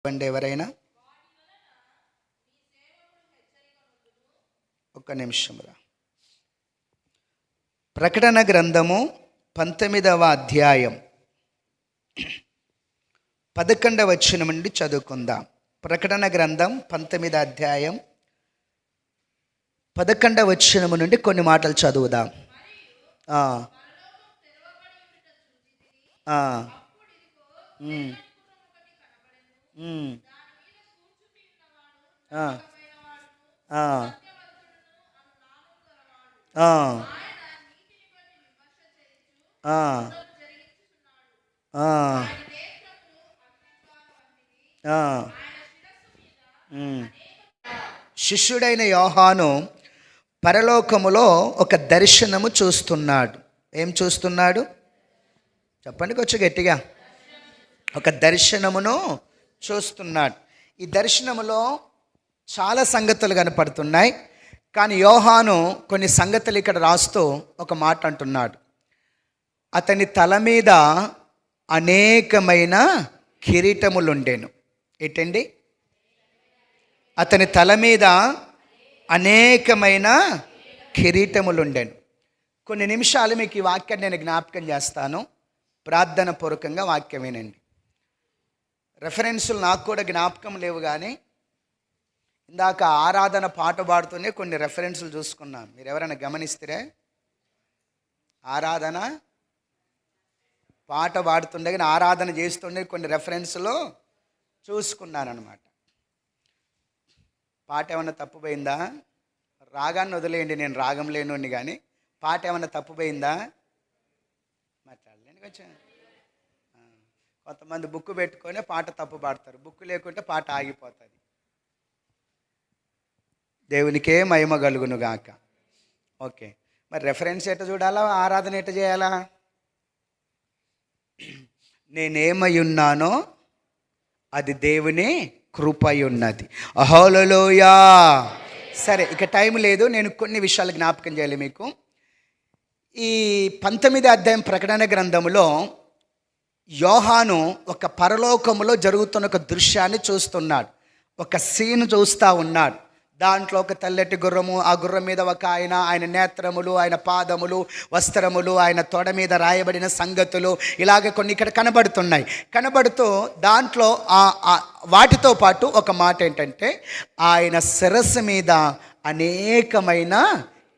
అండి ఎవరైనా ఒక్క నిమిషంరా. ప్రకటన గ్రంథము 19వ అధ్యాయం 11వ వచనం నుండి చదువుకుందాం. ప్రకటన గ్రంథం 19వ అధ్యాయం 11వ వచనం నుండి కొన్ని మాటలు చదువుదాం. శిష్యుడైన యోహాను పరలోకములో ఒక దర్శనము చూస్తున్నాడు. ఏం చూస్తున్నాడు చెప్పండి కొంచెం గట్టిగా. ఒక దర్శనమును చూస్తున్నాడు. ఈ దర్శనములో చాలా సంగతులు కనపడుతున్నాయి. కానీ యోహాను కొన్ని సంగతులు ఇక్కడ రాస్తూ ఒక మాట అంటున్నాడు. అతని తల మీద అనేకమైన కిరీటములుండెను. ఏంటండి? అతని తల మీద అనేకమైన కిరీటములుండెను. కొన్ని నిమిషాలు మీకు ఈ వాక్యాన్ని నేను జ్ఞాపకం చేస్తాను. ప్రార్థన పూర్వకంగా వాక్యం వినండి. రెఫరెన్సులు నాకు కూడా జ్ఞాపకం లేవు, కానీ ఇందాక ఆరాధన పాట పాడుతూనే కొన్ని రెఫరెన్సులు చూసుకున్నాం. మీరు ఎవరైనా గమనిస్తే ఆరాధన పాట పాడుతుండే కానీ ఆరాధన చేస్తుండే కొన్ని రెఫరెన్సులు చూసుకున్నాను అనమాట. పాట ఏమన్నా తప్పుపోయిందా? రాగాన్ని వదిలేయండి, నేను రాగం లేనుండి, కానీ పాట ఏమన్నా తప్పుపోయిందా? మాట్లాడలేండి కొంచెం. కొంతమంది బుక్ పెట్టుకొని పాట తప్పు పాడతారు, బుక్ లేకుంటే పాట ఆగిపోతుంది. దేవునికే మహిమ కలుగును గాక. ఓకే, మరి రెఫరెన్స్ ఎట్ట చూడాలా? ఆరాధన ఎట్ట చేయాలా? నేనేమై ఉన్నానో అది దేవుని కృపై ఉన్నది. హల్లెలూయా. సరే, ఇక టైం లేదు, నేను కొన్ని విషయాలు జ్ఞాపకం చేయాలి మీకు. ఈ 19వ అధ్యాయం ప్రకటన గ్రంథములో యోహాను ఒక పరలోకములో జరుగుతున్న ఒక దృశ్యాన్ని చూస్తున్నాడు. ఒక సీన్ చూస్తూ ఉన్నాడు. దాంట్లో ఒక తెల్లటి గుర్రము, ఆ గుర్రం మీద ఒక ఆయన నేత్రములు, ఆయన పాదములు, వస్త్రములు, ఆయన తొడ మీద రాయబడిన సంగతులు, ఇలాగ కొన్ని ఇక్కడ కనబడుతున్నాయి. కనబడుతూ దాంట్లో వాటితో పాటు ఒక మాట ఏంటంటే, ఆయన శిరస్సు మీద అనేకమైన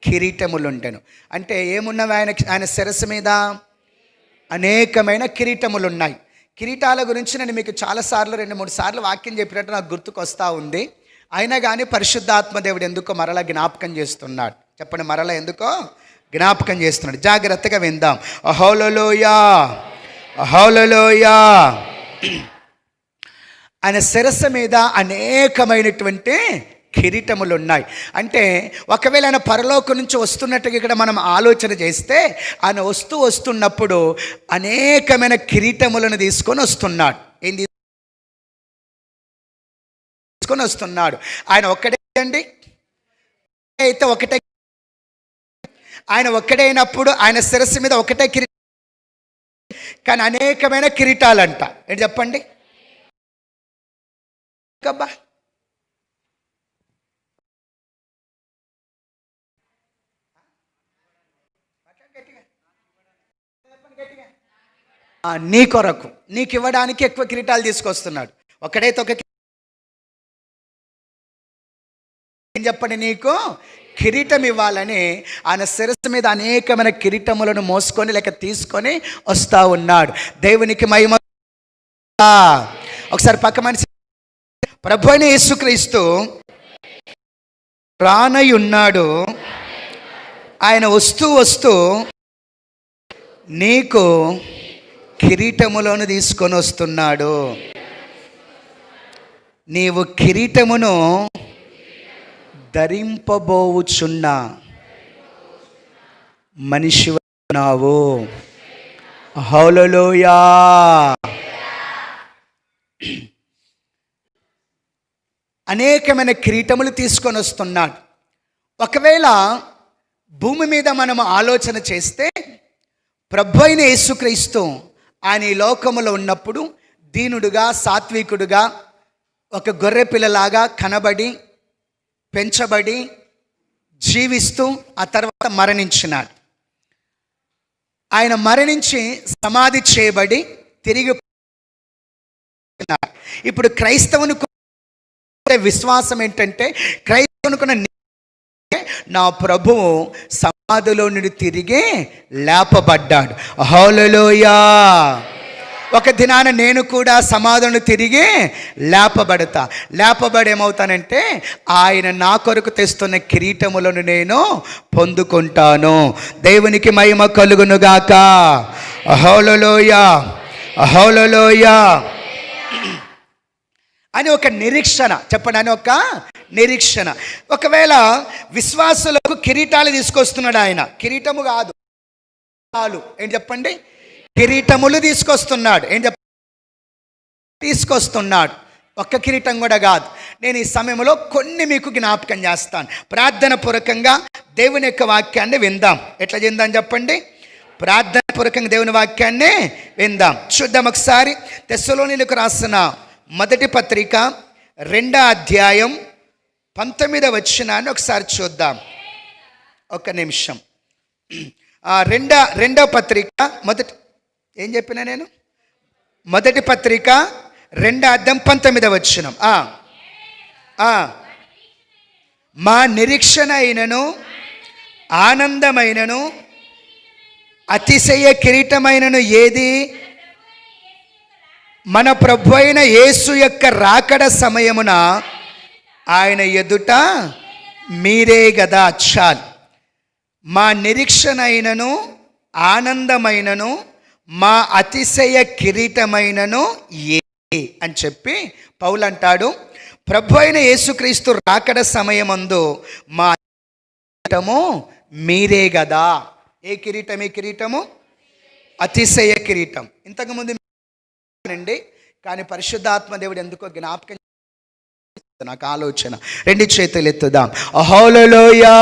కిరీటములు ఉండెను. అంటే ఏమున్నవి? ఆయన శిరస్సు మీద అనేకమైన కిరీటములు ఉన్నాయి. కిరీటాల గురించి నేను మీకు చాలాసార్లు 2-3 సార్లు వాక్యం చెప్పినట్టు నాకు గుర్తుకొస్తూ ఉంది. అయినా కానీ పరిశుద్ధాత్మదేవుడు ఎందుకో మరలా జ్ఞాపకం చేస్తున్నాడు. చెప్పండి, మరలా ఎందుకో జ్ఞాపకం చేస్తున్నాడు. జాగ్రత్తగా విందాం. హల్లెలూయా, హల్లెలూయా. ఆయన శిరస్సు మీద అనేకమైనటువంటి కిరీటములు ఉన్నాయి. అంటే ఒకవేళ ఆయన పరలోకం నుంచి వస్తున్నట్టుగా ఇక్కడ మనం ఆలోచన చేస్తే, ఆయన వస్తున్నప్పుడు అనేకమైన కిరీటములను తీసుకొని వస్తున్నాడు. ఏంది తీసుకొని వస్తున్నాడు? ఆయన ఒక్కడే అండి, అయితే ఒకటే. ఆయన ఒక్కడైనప్పుడు ఆయన శిరస్సు మీద ఒకటే కిరీటం, కానీ అనేకమైన కిరీటాలంట. ఏంటి చెప్పండి? కబ్బా, నీ కొరకు, నీకు ఇవ్వడానికి ఎక్కువ కిరీటాలు తీసుకొస్తున్నాడు. ఒకడైతే ఒక ఏం చెప్పండి, నీకు కిరీటం ఇవ్వాలని ఆయన శిరస్సు మీద అనేకమైన కిరీటములను మోసుకొని లేక తీసుకొని వస్తూ ఉన్నాడు. దేవునికి మహిమ. ఒకసారి పక్క మనిషి, ప్రభువైన యేసుక్రీస్తు రానై ఉన్నాడు. ఆయన వస్తూ నీకు కిరీటములను తీసుకొని వస్తున్నాడు. నీవు కిరీటమును ధరింపబోవుచున్న మనిషి ఉన్నావు. హల్లెలూయా. అనేకమైన కిరీటములు తీసుకొని వస్తున్నాడు. ఒకవేళ భూమి మీద మనం ఆలోచన చేస్తే, ప్రభువైన యేసుక్రీస్తు ఆయన ఈ లోకములో ఉన్నప్పుడు దీనుడుగా, సాత్వికుడుగా, ఒక గొర్రె పిల్లలాగా కనబడి పెంచబడి జీవిస్తూ ఆ తర్వాత మరణించినాడు. ఆయన మరణించి సమాధి చేయబడి తిరిగి ఇప్పుడు క్రైస్తవునికి విశ్వాసం ఏంటంటే, క్రైస్తవునుకున్న నా ప్రభువు సమాధిలో నుండి తిరిగి లేపబడ్డాడు. హల్లెలూయా. ఒక దినాన నేను కూడా సమాధిని తిరిగి లేపబడి ఏమవుతానంటే, ఆయన నా కొరకు తెస్తున్న కిరీటములను నేను పొందుకుంటాను. దేవునికి మహిమ కలుగునుగాక. హల్లెలూయా, హల్లెలూయా అని ఒక నిరీక్షణ చెప్పండి, అని ఒక నిరీక్షణ. ఒకవేళ విశ్వాసులకు కిరీటాలు తీసుకొస్తున్నాడు ఆయన. కిరీటము కాదు, ఏంటి చెప్పండి, కిరీటములు తీసుకొస్తున్నాడు. ఏంటి తీసుకొస్తున్నాడు, ఒక్క కిరీటం కూడా కాదు. నేను ఈ సమయంలో కొన్ని మీకు జ్ఞాపకం చేస్తాను. ప్రార్థన పూర్వకంగా దేవుని యొక్క వాక్యాన్ని విందాం. ఎట్లా చెందాం చెప్పండి, ప్రార్థన పూర్వకంగా దేవుని వాక్యాన్ని విందాం. చూద్దాం ఒకసారి. తెస్సలోనీయులకు రాసిన మొదటి పత్రిక 2వ అధ్యాయం 19వ వచనాన్ని ఒకసారి చూద్దాం. ఒక నిమిషం. రెండవ పత్రిక ఏం చెప్పినా నేను, మొదటి పత్రిక 2వ అధ్యాయం 19వ వచనం. మా నిరీక్షణ అయినను ఆనందమైనను అతిశయ కిరీటమైనను ఏది, మన ప్రభు అయిన యేసు యొక్క రాకడ సమయమున ఆయన ఎదుట మీరే గదా. చాలు. మా నిరీక్షణ అయినను ఆనందమైనను మా అతిశయ కిరీటమైనను ఏ అని చెప్పి పౌలు అంటాడు. ప్రభు అయిన యేసుక్రీస్తు రాకడ సమయమందు మా కిరీటము మీరే గదా. ఏ కిరీటం? ఏ కిరీటము? అతిశయ కిరీటం. ఇంతకుముందు అండి, కానీ పరిశుద్ధాత్మ దేవుడు ఎందుకో జ్ఞాపకం, నాకు ఆలోచన. 2 చేతులు ఎత్తుదాం. హల్లెలూయా,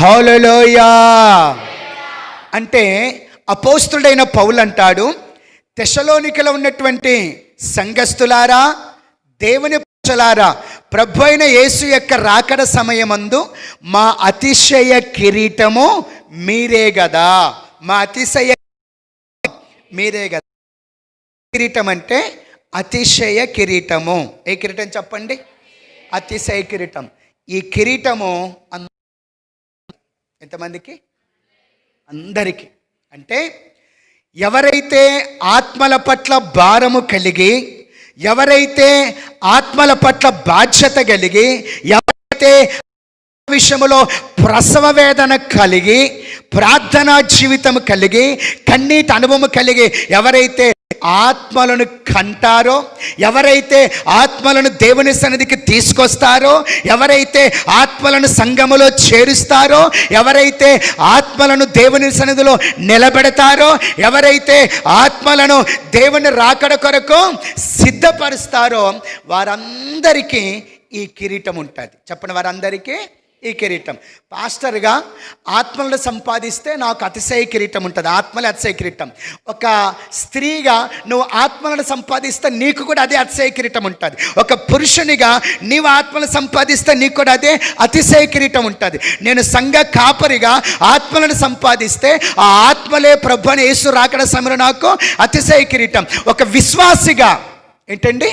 హల్లెలూయా అంటే అపోస్తుడైన పౌలు అంటాడు, తెస్సలోనికలో ఉన్నటువంటి సంఘస్థులారా, దేవుని ప్రజలారా, ప్రభు అయిన యేసు యొక్క రాకడ సమయమందు మా అతిశయ కిరీటము మీరే గదా. మా అతిశయ మీరే గదా. కిరీటం అంటే అతిశయ కిరీటము. ఏ కిరీటం చెప్పండి? అతిశయ కిరీటం. ఈ కిరీటము ఎంతమందికి? అందరికీ. అంటే ఎవరైతే ఆత్మల పట్ల భారము కలిగి, ఎవరైతే ఆత్మల పట్ల బాధ్యత కలిగి, ఎవరైతే విషయంలో ప్రసవ వేదన కలిగి, ప్రార్థనా జీవితం కలిగి, కన్నీటి అనుభవం కలిగి ఎవరైతే ఆత్మలను కంటారో, ఎవరైతే ఆత్మలను దేవుని సన్నిధికి తీసుకొస్తారో, ఎవరైతే ఆత్మలను సంఘములో చేరుస్తారో, ఎవరైతే ఆత్మలను దేవుని సన్నిధిలో నిలబెడతారో, ఎవరైతే ఆత్మలను దేవుని రాకడ కొరకు సిద్ధపరుస్తారో వారందరికీ ఈ కిరీటం ఉంటుంది. చెప్పండి, వారందరికీ ఈ కిరీటం. పాస్టర్గా ఆత్మలను సంపాదిస్తే నాకు అతిశయ కిరీటం ఉంటుంది. ఆత్మలే అతిశయ కిరీటం. ఒక స్త్రీగా నువ్వు ఆత్మలను సంపాదిస్తే నీకు కూడా అదే అతిశయ కిరీటం ఉంటుంది. ఒక పురుషునిగా నీవు ఆత్మలను సంపాదిస్తే నీకు కూడా అదే అతిశయ కిరీటం ఉంటుంది. నేను సంఘ కాపరిగా ఆత్మలను సంపాదిస్తే ఆ ఆత్మలే ప్రభు అని యేసు రాకడ సమయంలో నాకు అతిశయ కిరీటం. ఒక విశ్వాసిగా ఏంటండి,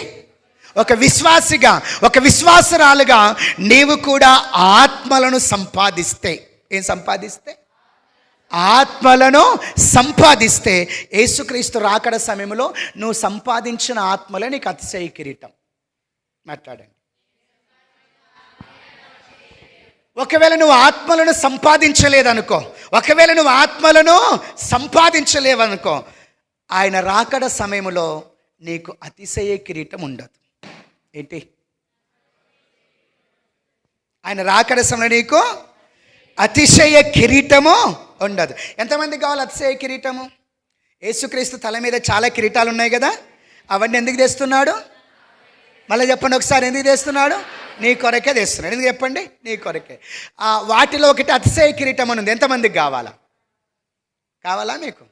ఒక విశ్వాసిగా, ఒక విశ్వాసరాలుగా నీవు కూడా ఆత్మలను సంపాదిస్తే, ఏం సంపాదిస్తే? ఆత్మలను సంపాదిస్తే యేసుక్రీస్తు రాకడ సమయంలో నువ్వు సంపాదించిన ఆత్మలే నీకు అతిశయ కిరీటం. మాట్లాడండి. ఒకవేళ నువ్వు ఆత్మలను సంపాదించలేదనుకో, ఒకవేళ నువ్వు ఆత్మలను సంపాదించలేవనుకో, ఆయన రాకడ సమయంలో నీకు అతిశయ కిరీటం ఉండదు. ఏంటి? ఆయన రాకడ సమయంలో నీకు అతిశయ కిరీటము ఉండదు. ఎంతమందికి కావాలి అతిశయ కిరీటము? యేసుక్రీస్తు తల మీద చాలా కిరీటాలు ఉన్నాయి కదా, అవన్నీ ఎందుకు తెస్తున్నాడు? మళ్ళీ చెప్పండి ఒకసారి, ఎందుకు తెస్తున్నాడు? నీ కొరకే తెస్తున్నాడు. ఎందుకు చెప్పండి? నీ కొరకే. వాటిలో ఒకటి అతిశయ కిరీటం అని ఉంది. ఎంతమందికి కావాలా? కావాలా మీకు?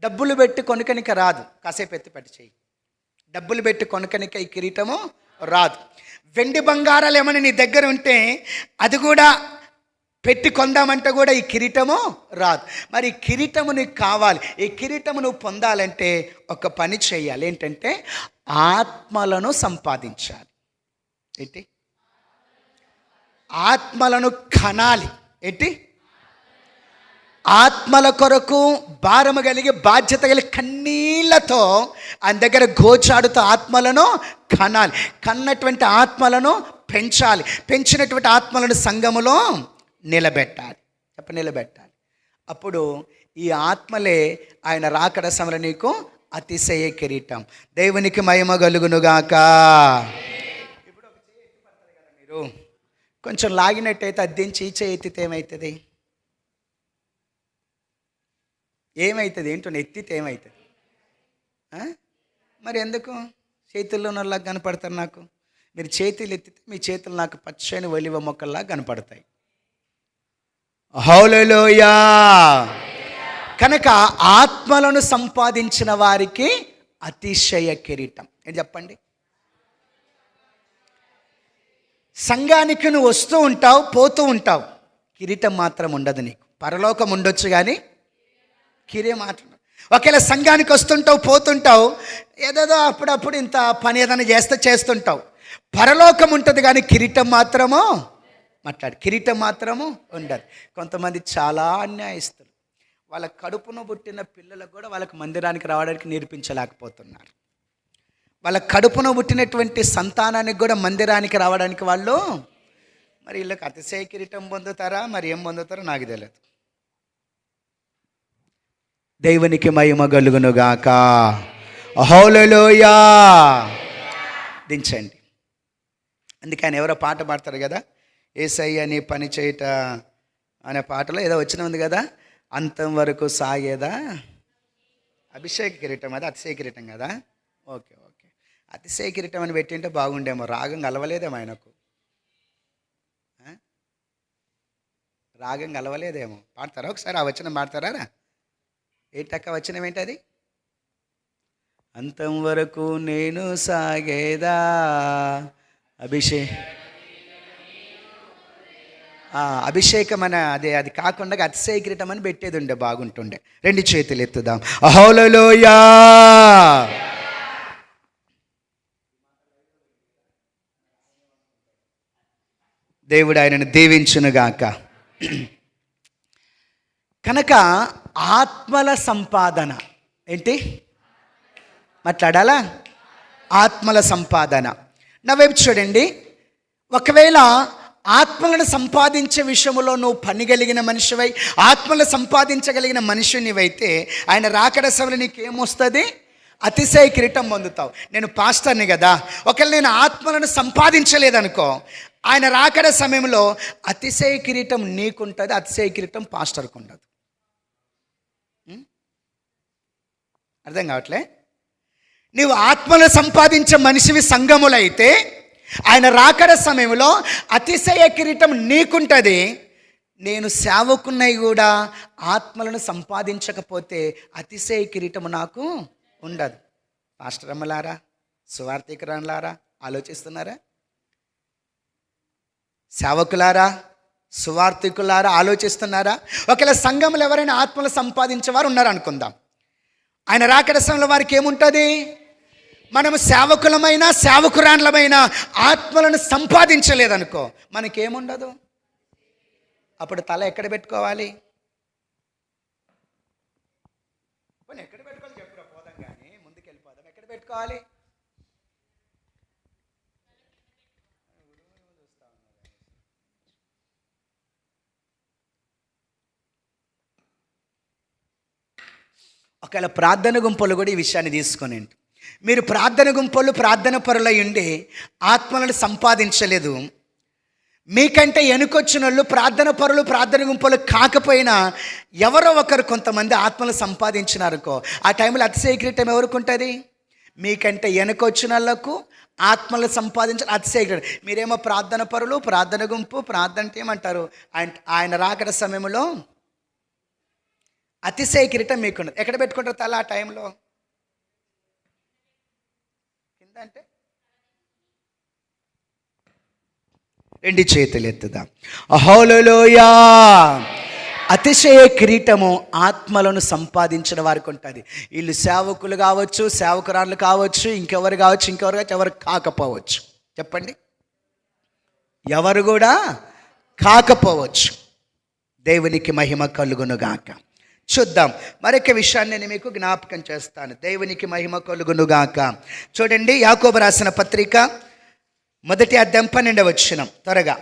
డబ్బులు పెట్టి కొనుకనిక రాదు. కాసేపు ఎత్తి పెట్టి చెయ్యి. డబ్బులు పెట్టి కొనకనిక ఈ కిరీటము రాదు. వెండి బంగారాలు ఏమైనా నీ దగ్గర ఉంటే అది కూడా పెట్టి కొందామంటే కూడా ఈ కిరీటము రాదు. మరి ఈ కిరీటము నీకు కావాలి. ఈ కిరీటము నువ్వు పొందాలంటే ఒక పని చేయాలి. ఏంటంటే ఆత్మలను సంపాదించాలి. ఏంటి? ఆత్మలను కనాలి. ఏంటి? ఆత్మల కొరకు భారము కలిగి బాధ్యత కలిగి కన్నీళ్లతో ఆయన దగ్గర గోచాడుతూ ఆత్మలను కనాలి. కన్నటువంటి ఆత్మలను పెంచాలి. పెంచినటువంటి ఆత్మలను సంఘములో నిలబెట్టాలి. నిలబెట్టాలి. అప్పుడు ఈ ఆత్మలే ఆయన రాకడ సమయంలో నీకు అతిశయ కిరీటం. దేవునికి మహిమ కలుగునుగాక. ఇప్పుడు ఒక చేయి ఎత్తి పడతారు కదా మీరు, కొంచెం లాగినట్టయితే అద్దించి ఈ చేయి ఎత్తితే ఏమవుతుంది? ఏమవుతుంది? ఏంటో ఎత్తితే ఏమవుతుంది? మరి ఎందుకు చేతుల్లో ఉన్నలాగా కనపడతారు నాకు? మీరు చేతులు ఎత్తితే మీ చేతులు నాకు పచ్చని ఒలివ మొక్కల్లా కనపడతాయి. హల్లెలూయా. కనుక ఆత్మలను సంపాదించిన వారికి అతిశయ కిరీటం. ఏంటి చెప్పండి? సంఘానికి నువ్వు వస్తూ ఉంటావు, పోతూ ఉంటావు, కిరీటం మాత్రం ఉండదు నీకు. పరలోకం ఉండొచ్చు కానీ కిరీటం మాత్రం. ఒకవేళ సంఘానికి వస్తుంటావు, పోతుంటావు, ఏదేదో అప్పుడప్పుడు ఇంత పని ఏదైనా చేస్తుంటావు. పరలోకం ఉంటుంది కానీ కిరీటం మాత్రము కిరీటం మాత్రము ఉండదు. కొంతమంది చాలా అన్యాయస్తులు. వాళ్ళ కడుపును పుట్టిన పిల్లలకు కూడా వాళ్ళకి మందిరానికి రావడానికి నేర్పించలేకపోతున్నారు. వాళ్ళ కడుపును పుట్టినటువంటి సంతానానికి కూడా మందిరానికి రావడానికి వాళ్ళు మరి వీళ్ళకి అతిశయ కిరీటం పొందుతారా, మరి ఏం పొందుతారో నాకు తెలియదు. దేవునికి మహిమ కలుగునుగాక. హల్లెలూయా. దించండి. అందుకని ఎవరో పాట పాడతారు కదా, యేసయ్య నీ పని చేయట అనే పాటలో ఏదో వచ్చిన ఉంది కదా, అంతం వరకు సాగేదా అభిషేక కిరీటం. అది అతిశయ కిరీటం కదా. ఓకే ఓకే, అతిశయ కిరీటం అని పెట్టింటే బాగుండేమో. రాగం కలవలేదేమో ఆయనకు, రాగం కలవలేదేమో. పాడతారా ఒకసారి? ఆ వచనం పాడతారా? ఏంటక్క వచనం ఏంటి అది? అంతం వరకు నేను సాగేదా అభిషేకం అని అది కాకుండా అతిశయ కిరీటం అని పెట్టేది ఉండే, బాగుంటుండే. రెండు చేతులు ఎత్తుదాం. హల్లెలూయా. దేవుడు ఆయనను దీవించునుగాక. కనుక ఆత్మల సంపాదన ఏంటి మాట్లాడాలా? ఆత్మల సంపాదన. నా వైపు చూడండి. ఒకవేళ ఆత్మలను సంపాదించే విషయంలో నువ్వు పని కలిగిన మనిషివై ఆత్మలు సంపాదించగలిగిన మనిషినివైతే ఆయన రాకడ సమయంలో నీకేమొస్తుంది? అతిశయ కిరీటం పొందుతావు. నేను పాస్టర్ని కదా, ఒకవేళ నేను ఆత్మలను సంపాదించలేదనుకో, ఆయన రాకడ సమయంలో అతిశయ కిరీటం నీకుంటుంది, అతిశయ కిరీటం పాస్టర్కు ఉండదు. అర్థం కావట్లే? నీవు ఆత్మను సంపాదించే మనిషివి సంఘములైతే ఆయన రాకడ సమయంలో అతిశయ కిరీటం నీకుంటుంది. నేను సేవకున్నై కూడా ఆత్మలను సంపాదించకపోతే అతిశయ కిరీటం నాకు ఉండదు. పాస్టర్ అమ్మలారా, సువార్థికురాలారా ఆలోచిస్తున్నారా? సేవకులారా, సువార్థికులారా ఆలోచిస్తున్నారా? ఒకవేళ సంఘంలో ఎవరైనా ఆత్మలు సంపాదించేవారు ఉన్నారు అనుకుందాం. ఆయన రాకడ సమయంలో వారికి ఏముంటుంది? మనము సేవకులమైన సేవకురాండ్లమైన ఆత్మలను సంపాదించలేదనుకో, మనకేముండదు. అప్పుడు తల ఎక్కడ పెట్టుకోవాలి? ఎక్కడ పెట్టుకోవాలి చెప్పురా, పోదాం కానీ ముందుకు వెళ్ళిపోదాం. ఎక్కడ పెట్టుకోవాలి? ఒకవేళ ప్రార్థన గుంపులు కూడా ఈ విషయాన్ని తీసుకొని, మీరు ప్రార్థన గుంపులు ప్రార్థన పరులై ఉండి ఆత్మలను సంపాదించలేదు, మీకంటే వెనుకొచ్చిన వాళ్ళు ప్రార్థన పరులు ప్రార్థన గుంపులు కాకపోయినా ఎవరో ఒకరు కొంతమంది ఆత్మలు సంపాదించినారుకో, ఆ టైంలో అతిశయ కిరీటం ఎవరికి ఉంటుంది? మీకంటే వెనుకొచ్చిన వాళ్ళకు ఆత్మలు సంపాదించాలి అతిశయ కిరీటం. మీరేమో ప్రార్థన పరులు ప్రార్థన గుంపు ప్రార్థన ఏమంటారు? ఆయన రాకడ సమయంలో అతిశయ కిరీటం మీకున్నది. ఎక్కడ పెట్టుకుంటారు తల ఆ టైంలో? అంటే రెండు చేతులు ఎత్తుదాం. హల్లెలూయా. అతిశయ కిరీటము ఆత్మలను సంపాదించిన వారికి ఉంటుంది. వీళ్ళు సేవకులు కావచ్చు, సేవకురాళ్ళు కావచ్చు, ఇంకెవరు కావచ్చు, ఎవరు కాకపోవచ్చు. చెప్పండి, ఎవరు కూడా కాకపోవచ్చు. దేవునికి మహిమ కలుగునుగాక. చూద్దాం, మరొక విషయాన్ని నేను మీకు జ్ఞాపకం చేస్తాను. దేవునికి మహిమ కలుగునుగాక. చూడండి, యాకోబు రాసిన పత్రిక 1వ అధ్యాయం 12వ వచనం. త్వరగా.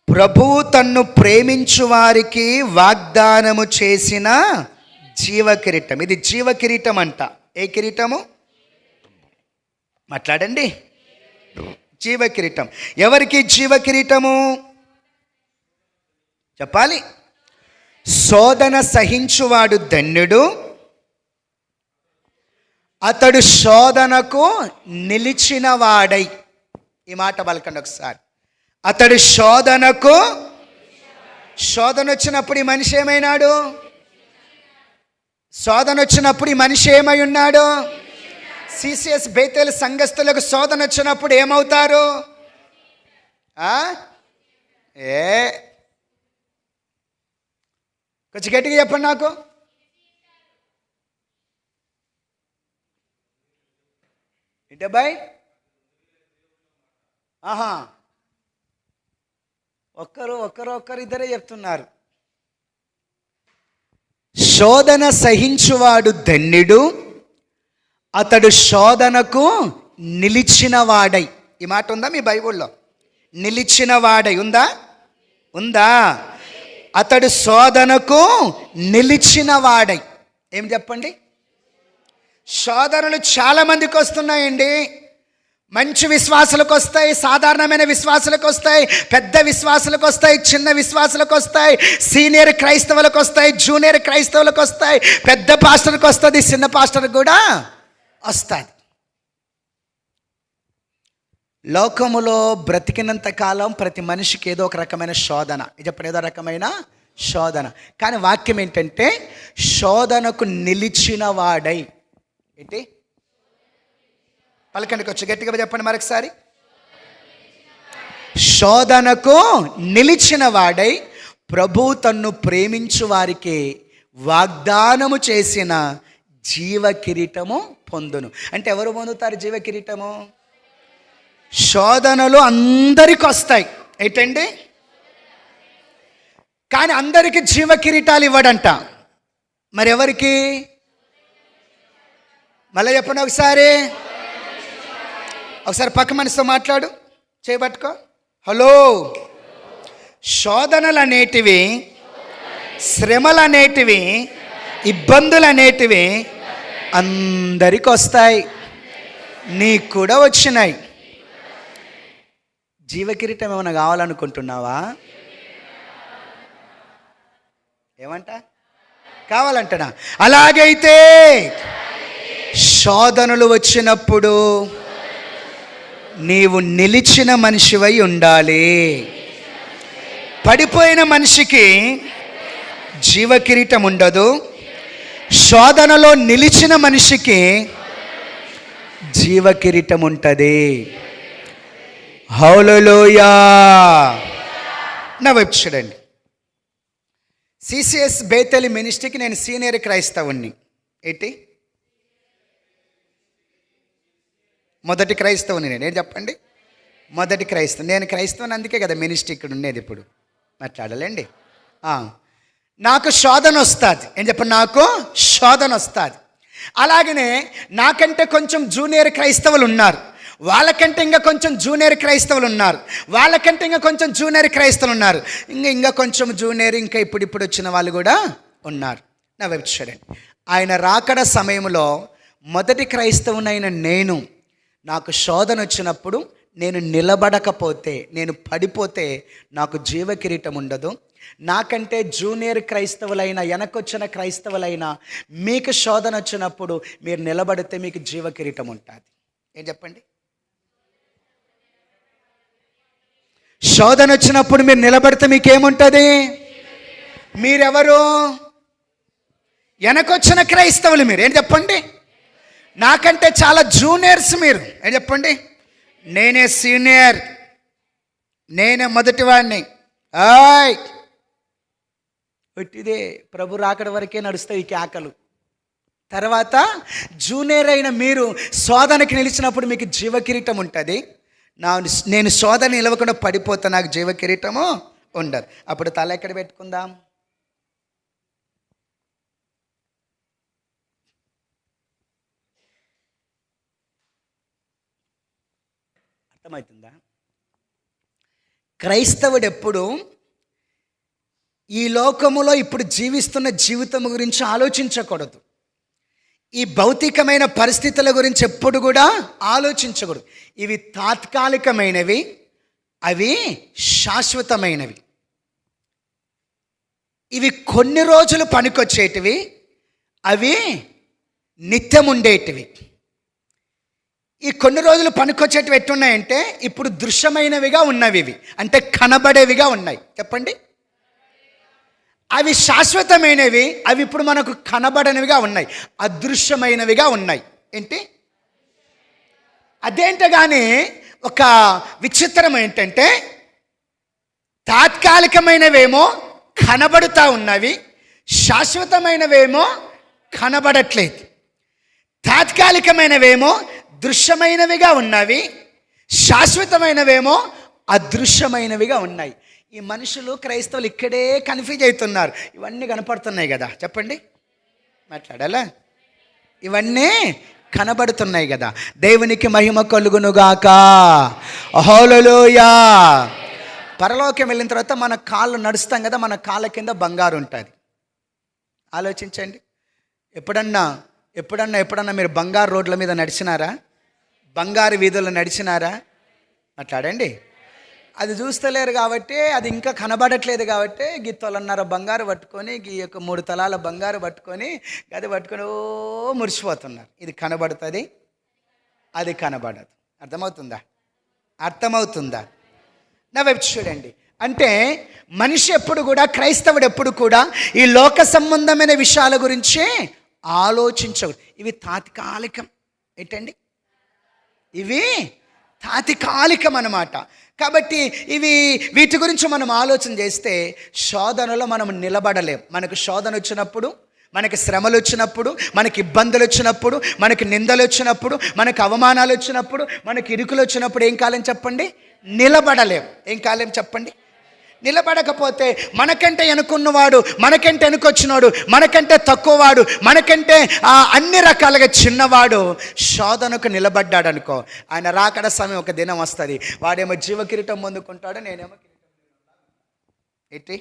ప్రభువు తన్ను ప్రేమించు వారికి వాగ్దానము చేసిన జీవ కిరీటం. ఇది జీవ కిరీటం అంట. ఏ కిరీటము? మాట్లాడండి. జీవ కిరీటం. ఎవరికి జీవ కిరీటము చెప్పాలి? శోధన సహించువాడు ధన్యుడు, అతడు శోధనకు నిలిచిన వాడై. ఈ మాట పలకండి ఒకసారి. అతడు శోధన వచ్చినప్పుడు ఈ మనిషి ఏమైనాడు? శోధన వచ్చినప్పుడు ఈ మనిషి ఏమై ఉన్నాడు? సిసిఎస్ బేతేలు సంఘస్థులకు శోధన వచ్చినప్పుడు ఏమవుతారు? కొంచెం గట్టిగా చెప్పండి నాకు. ఏంటబ్బాయి? ఒక్కరు ఇద్దరే చెప్తున్నారు. శోధన సహించువాడు ధన్యుడు, అతడు శోధనకు నిలిచిన వాడై. ఈ మాట ఉందా మీ బైబిల్లో? నిలిచిన వాడై ఉందా? అతడు శోధనకు నిలిచిన వాడై. ఏం చెప్పండి? శోధనలు చాలా మందికి వస్తున్నాయండి. మంచి విశ్వాసులకు వస్తాయి, సాధారణమైన విశ్వాసులకు వస్తాయి, పెద్ద విశ్వాసులకు వస్తాయి, చిన్న విశ్వాసులకు వస్తాయి, సీనియర్ క్రైస్తవులకు వస్తాయి, జూనియర్ క్రైస్తవులకు వస్తాయి, పెద్ద పాస్టర్కి వస్తుంది, చిన్న పాస్టర్కి కూడా వస్తుంది. లోకములో బ్రతికినంత కాలం ప్రతి మనిషికి ఏదో ఒక రకమైన శోధన. చెప్పండి, ఏదో రకమైన శోధన. కానీ వాక్యం ఏంటంటే శోధనకు నిలిచిన వాడై. ఏంటి పలకండికి వచ్చి గట్టిగా చెప్పండి మరొకసారి. శోధనకు నిలిచిన వాడై ప్రభు తన్ను ప్రేమించు వారికి వాగ్దానము చేసిన జీవ కిరీటము పొందును. అంటే ఎవరు పొందుతారు జీవ కిరీటము? శోధనలు అందరికి వస్తాయి. ఏంటండి? కానీ అందరికీ జీవ కిరీటాలు ఇవ్వడంట. మరి ఎవరికి? మళ్ళీ చెప్పండి ఒకసారి పక్క మనిషితో మాట్లాడు, చేయబట్టుకో. హలో. శోధనలు అనేటివి, శ్రమలు అనేటివి, ఇబ్బందులు అనేటివి అందరికి వస్తాయి. నీకు కూడా వచ్చినాయి. జీవకిరీటం ఏమైనా కావాలనుకుంటున్నావా? ఏమంట? కావాలంటనా? అలాగైతే శోధనలు వచ్చినప్పుడు నీవు నిలిచిన మనిషివై ఉండాలి. పడిపోయిన మనిషికి జీవకిరీటం ఉండదు. శోధనలో నిలిచిన మనిషికి జీవకిరీటం ఉంటుంది. హల్లెలూయా. నా వైపు చూడండి. సిసిఎస్ బేతేలు మినిస్ట్రీకి నేను సీనియర్ క్రైస్తవుణ్ణి. ఏంటి? మొదటి క్రైస్తవుని నేను. ఏం చెప్పండి? మొదటి క్రైస్తవు. నేను క్రైస్తవుని, అందుకే కదా మినిస్ట్రీ ఇక్కడ ఉండేది. ఇప్పుడు మాట్లాడాలండి. నాకు శోధన వస్తుంది. ఏం చెప్పండి? నాకు శోధన వస్తుంది. అలాగనే నాకంటే కొంచెం జూనియర్ క్రైస్తవులు ఉన్నారు, వాళ్ళకంటే ఇంకా కొంచెం జూనియర్ క్రైస్తవులు ఉన్నారు, వాళ్ళకంటే ఇంకా కొంచెం జూనియర్ క్రైస్తవులు ఉన్నారు, ఇంకా కొంచెం జూనియర్, ఇంకా ఇప్పుడు వచ్చిన వాళ్ళు కూడా ఉన్నారు. నా వైపు చూడండి. ఆయన రాకడ సమయంలో మొదటి క్రైస్తవునైన నేను, నాకు శోధన వచ్చినప్పుడు నేను నిలబడకపోతే, నేను పడిపోతే నాకు జీవ కిరీటం ఉండదు. నాకంటే జూనియర్ క్రైస్తవులైన, వెనకొచ్చిన క్రైస్తవులైనా మీకు శోధన వచ్చినప్పుడు మీరు నిలబడితే మీకు జీవ కిరీటం ఉంటుంది. ఏం చెప్పండి? శోధన వచ్చినప్పుడు మీరు నిలబడితే మీకేముంటుంది? మీరెవరు? వెనకొచ్చిన క్రైస్తవులు మీరు. ఏంటి చెప్పండి? నాకంటే చాలా జూనియర్స్ మీరు. ఏంటి చెప్పండి? నేనే సీనియర్, నేనే మొదటివాడిని. ఇదే ప్రభు రాకడ వరకే నడుస్తాయి ఈ కేకలు. తర్వాత జూనియర్ అయిన మీరు శోధనకి నిలిచినప్పుడు మీకు జీవ కిరీటం ఉంటుంది. నేను శోధన నిలవకుండా పడిపోతా, నాకు జీవ కిరీటము ఉండదు. అప్పుడు తల ఎక్కడ పెట్టుకుందాం? అర్థమవుతుందా? క్రైస్తవుడు ఎప్పుడు ఈ లోకములో ఇప్పుడు జీవిస్తున్న జీవితం గురించి ఆలోచించకూడదు. ఈ భౌతికమైన పరిస్థితుల గురించి ఎప్పుడు కూడా ఆలోచించకూడదు. ఇవి తాత్కాలికమైనవి, అవి శాశ్వతమైనవి. ఇవి కొన్ని రోజులు పనికొచ్చేటివి, అవి నిత్యం ఉండేటివి. ఈ కొన్ని రోజులు పనికొచ్చేటివి ఎట్టున్నాయంటే ఇప్పుడు దృశ్యమైనవిగా ఉన్నవి, ఇవి అంటే కనబడేవిగా ఉన్నాయి. చెప్పండి. అవి శాశ్వతమైనవి, అవి ఇప్పుడు మనకు కనబడనివిగా ఉన్నాయి, అదృశ్యమైనవిగా ఉన్నాయి. ఏంటి? అదేంటో కానీ ఒక విచిత్రం ఏంటంటే తాత్కాలికమైనవేమో కనబడుతూ ఉన్నవి, శాశ్వతమైనవేమో కనబడట్లేదు. తాత్కాలికమైనవేమో దృశ్యమైనవిగా ఉన్నవి, శాశ్వతమైనవేమో అదృశ్యమైనవిగా ఉన్నాయి. ఈ మనుషులు క్రైస్తవులు ఇక్కడే కన్ఫ్యూజ్ అవుతున్నారు. ఇవన్నీ కనపడుతున్నాయి కదా, చెప్పండి, మాట్లాడాలా? ఇవన్నీ కనబడుతున్నాయి కదా. దేవునికి మహిమ కలుగునుగాక. హల్లెలూయా. పరలోకం వెళ్ళిన తర్వాత మన కాళ్ళు నడుస్తాం కదా, మన కాళ్ళ కింద బంగారు ఉంటుంది. ఆలోచించండి. ఎప్పుడన్నా మీరు బంగారు రోడ్ల మీద నడిచినారా? బంగారు వీధుల్లో నడిచినారా? మాట్లాడండి. అది చూస్తలేరు కాబట్టి, అది ఇంకా కనబడట్లేదు కాబట్టి గిత్తోళ్ళన్నర బంగారు పట్టుకొని, ఈ యొక్క 3 తలాల బంగారు పట్టుకొని, అది పట్టుకొని మురిసిపోతున్నారు. ఇది కనబడుతుంది, అది కనబడదు. అర్థమవుతుందా? నా వైపు చూడండి. అంటే మనిషి ఎప్పుడు కూడా, క్రైస్తవుడు ఎప్పుడు కూడా ఈ లోక సంబంధమైన విషయాల గురించి ఆలోచించకూడదు. ఇవి తాత్కాలికం. ఏంటండి? ఇవి తాత్కాలికం అన్నమాట. కాబట్టి వీటి గురించి మనం ఆలోచన చేస్తే శోధనలో మనం నిలబడలేం. మనకు శోధన వచ్చినప్పుడు, మనకి శ్రమలు వచ్చినప్పుడు, మనకి ఇబ్బందులు వచ్చినప్పుడు, మనకి నిందలు వచ్చినప్పుడు, మనకు అవమానాలు వచ్చినప్పుడు, మనకి ఇరుకులు వచ్చినప్పుడు ఏం కాలం చెప్పండి? నిలబడలేం. ఏం కాలం చెప్పండి? నిలబడకపోతే మనకంటే వెనుకున్నవాడు, మనకంటే వెనుకొచ్చినవాడు, మనకంటే తక్కువవాడు, మనకంటే అన్ని రకాలుగా చిన్నవాడు శోధనకు నిలబడ్డాడు అనుకో, ఆయన రాకడ సమయం ఒక దినం వస్తుంది. వాడేమో జీవ కిరీటం పొందుకుంటాడు, నేనేమో ఏంటి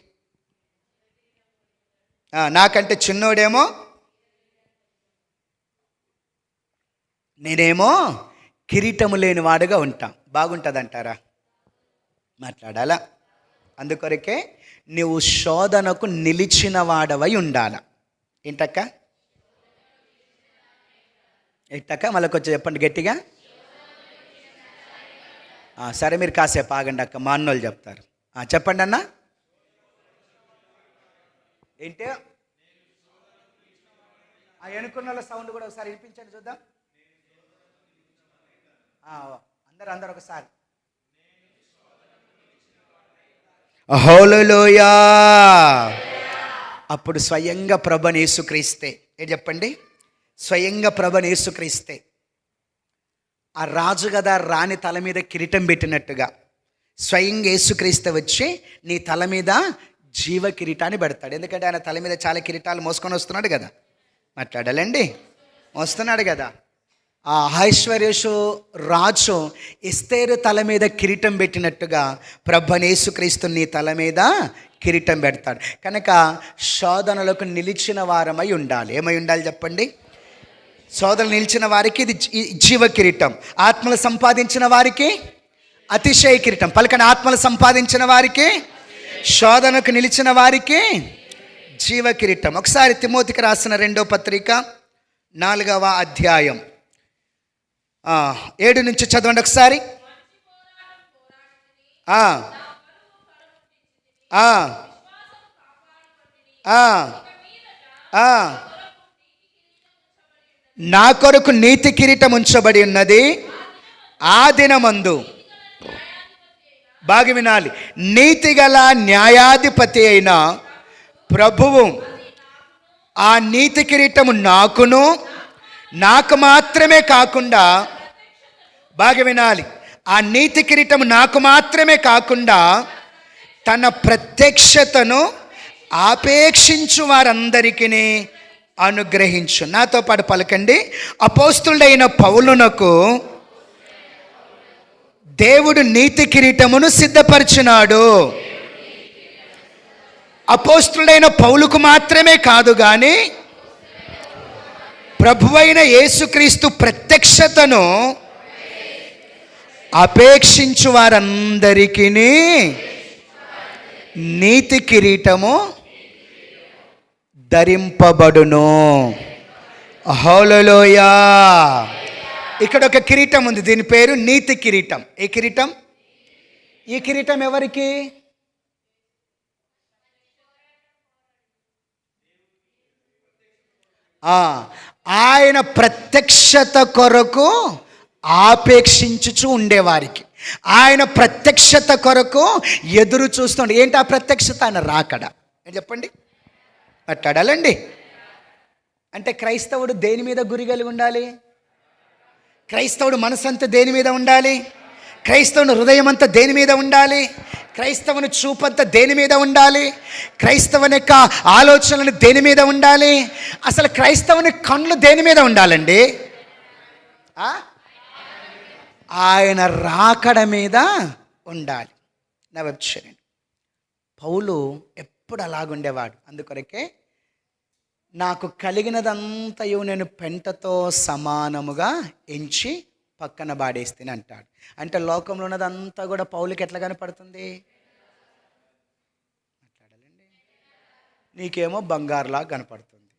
నాకంటే చిన్నోడేమో, నేనేమో కిరీటము లేని వాడుగా ఉంటాం. బాగుంటుంది అంటారా? మాట్లాడాలా? అందుకొరకే నువ్వు శోధనకు నిలిచిన వాడవై ఉండాల. ఏంటక్క? మళ్ళీ కొంచెం చెప్పండి గట్టిగా. సరే, మీరు కాసేపు ఆగండి అక్క, మా అన్నోళ్ళు చెప్తారు. చెప్పండి అన్న. ఏంటి ఎనుకున్న సౌండ్ కూడా ఒకసారి వినిపించండి చూద్దాం. అందరూ ఒకసారి. హల్లెలూయా. అప్పుడు స్వయంగా ప్రభుని యేసుక్రీస్తే, చెప్పండి, స్వయంగా ప్రభుని యేసుక్రీస్తే ఆ రాజు కదా రాణి తల మీద కిరీటం పెట్టినట్టుగా స్వయంగా యేసుక్రీస్తే వచ్చి నీ తల మీద జీవ కిరీటాన్ని పెడతాడు. ఎందుకంటే ఆయన తల మీద చాలా కిరీటాలు మోసుకొని వస్తున్నాడు కదా. మాట్లాడాలండి, వస్తున్నాడు కదా. ఆ ఐశ్వర్యసు రాజు ఎస్తేరు తల మీద కిరీటం పెట్టినట్టుగా ప్రభుని యేసుక్రీస్తు నీ తల మీద కిరీటం పెడతాడు. కనుక శోధనలకు నిలిచిన వారమై ఉండాలి. ఏమై ఉండాలి చెప్పండి? శోధనలు నిలిచిన వారికి ఇది జీవ కిరీటం, ఆత్మలు సంపాదించిన వారికి అతిశయ కిరీటం. పలకని ఆత్మలు సంపాదించిన వారికి, శోధనకు నిలిచిన వారికి జీవ కిరీటం. ఒకసారి తిమోతికి రాసిన 2వ పత్రిక 4వ అధ్యాయం 7 నుంచి చదవండి ఒకసారి. ఆ, ఆ, ఆ. నా కొరకు నీతి కిరీటం ఉంచబడి ఉన్నది. ఆ దినమందు, బాగా వినాలి, నీతి గల న్యాయాధిపతి అయిన ప్రభువు ఆ నీతి కిరీటము నాకును, నాకు మాత్రమే కాకుండా, బాగా వినాలి, ఆ నీతి కిరీటము నాకు మాత్రమే కాకుండా తన ప్రత్యక్షతను ఆపేక్షించు వారందరికీ అనుగ్రహించు. నాతో పాటు పలకండి. అపోస్తుడైన పౌలునకు దేవుడు నీతి కిరీటమును సిద్ధపరిచినాడు. అపోస్తుడైన పౌలుకు మాత్రమే కాదు కానీ ప్రభువైన యేసుక్రీస్తు ప్రత్యక్షతను అపేక్షించు వారందరికీ నీతి కిరీటము ధరింపబడును. హల్లెలూయా. ఇక్కడ ఒక కిరీటం ఉంది, దీని పేరు నీతి కిరీటం. ఏ కిరీటం? ఈ కిరీటం ఎవరికి? ఆయన ప్రత్యక్షత కొరకు ఆపేక్షించుచు ఉండేవారికి, ఆయన ప్రత్యక్షత కొరకు ఎదురు చూస్తుండే. ఏంటి ఆ ప్రత్యక్షత? ఆయన రాకడ. చెప్పండి, మాట్లాడాలండి. అంటే క్రైస్తవుడు దేని మీద గురి కలిగి ఉండాలి? క్రైస్తవుడు మనసంతా దేని మీద ఉండాలి? క్రైస్తవుని హృదయం అంతా దేని మీద ఉండాలి? క్రైస్తవుని చూపంతా దేని మీద ఉండాలి? క్రైస్తవుని యొక్క ఆలోచనలు దేని మీద ఉండాలి? అసలు క్రైస్తవుని కళ్ళు దేని మీద ఉండాలండి? ఆయన రాకడ మీద ఉండాలి. నా వెబ్సైట్ పౌలు ఎప్పుడు అలాగుండేవాడు. అందుకొరకే నాకు కలిగినదంతయు నేను పెంటతో సమానముగా ఎంచి పక్కన బాడేస్తేనే అంటాడు. అంటే లోకంలో ఉన్నదంతా కూడా పౌలుకి ఎట్లా కనపడుతుంది? మాట్లాడాలండి. నీకేమో బంగారులాగా కనపడుతుంది,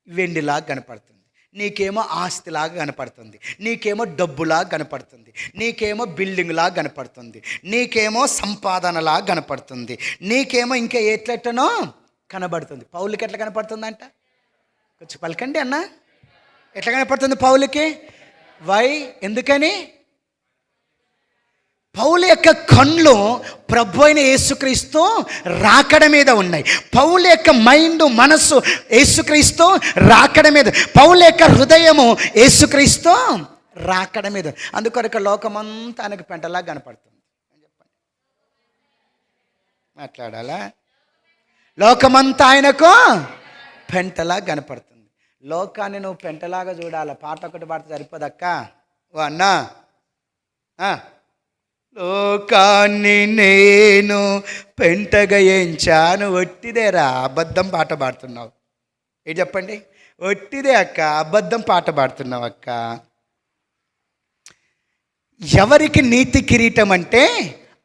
వెండిలాగా కనపడుతుంది, నీకేమో ఆస్తిలాగా కనపడుతుంది, నీకేమో డబ్బులాగా కనపడుతుంది, నీకేమో బిల్డింగ్లాగా కనపడుతుంది, నీకేమో సంపాదనలాగా కనపడుతుంది, నీకేమో ఇంకా ఎట్లెట్టనో కనబడుతుంది. పౌలుకి ఎట్లా కనపడుతుందంట? కొంచెం పలకండి అన్న. ఎట్లా కనపడుతుంది పౌలుకి? వై? ఎందుకని? పౌలు యొక్క కళ్ళు ప్రభు అయిన యేసుక్రీస్తు రాకడ మీద ఉన్నాయి. పౌలు యొక్క మైండ్, మనస్సు యేసుక్రీస్తు రాకడ మీద. పౌలు యొక్క హృదయము యేసుక్రీస్తు రాకడ మీద. అందుకొరకు లోకమంతా ఆయనకు పెంటలా కనపడుతుంది. చెప్పండి, మాట్లాడాలా? లోకమంతా ఆయనకు పెంటలా కనపడుతుంది. లోకాన్ని నువ్వు పెంటలాగా చూడాలి. పాట ఒకటి పాడితే సరిపోదక్క. ఓ అన్నా, లోకాన్ని నేను పెంటగా ఎంచాను. ఒట్టిదేరా, అబద్ధం పాట పాడుతున్నావు. ఏం చెప్పండి? ఒట్టిదే అక్క, అబద్ధం పాట పాడుతున్నావు అక్క. ఎవరికి నీతి కిరీటం అంటే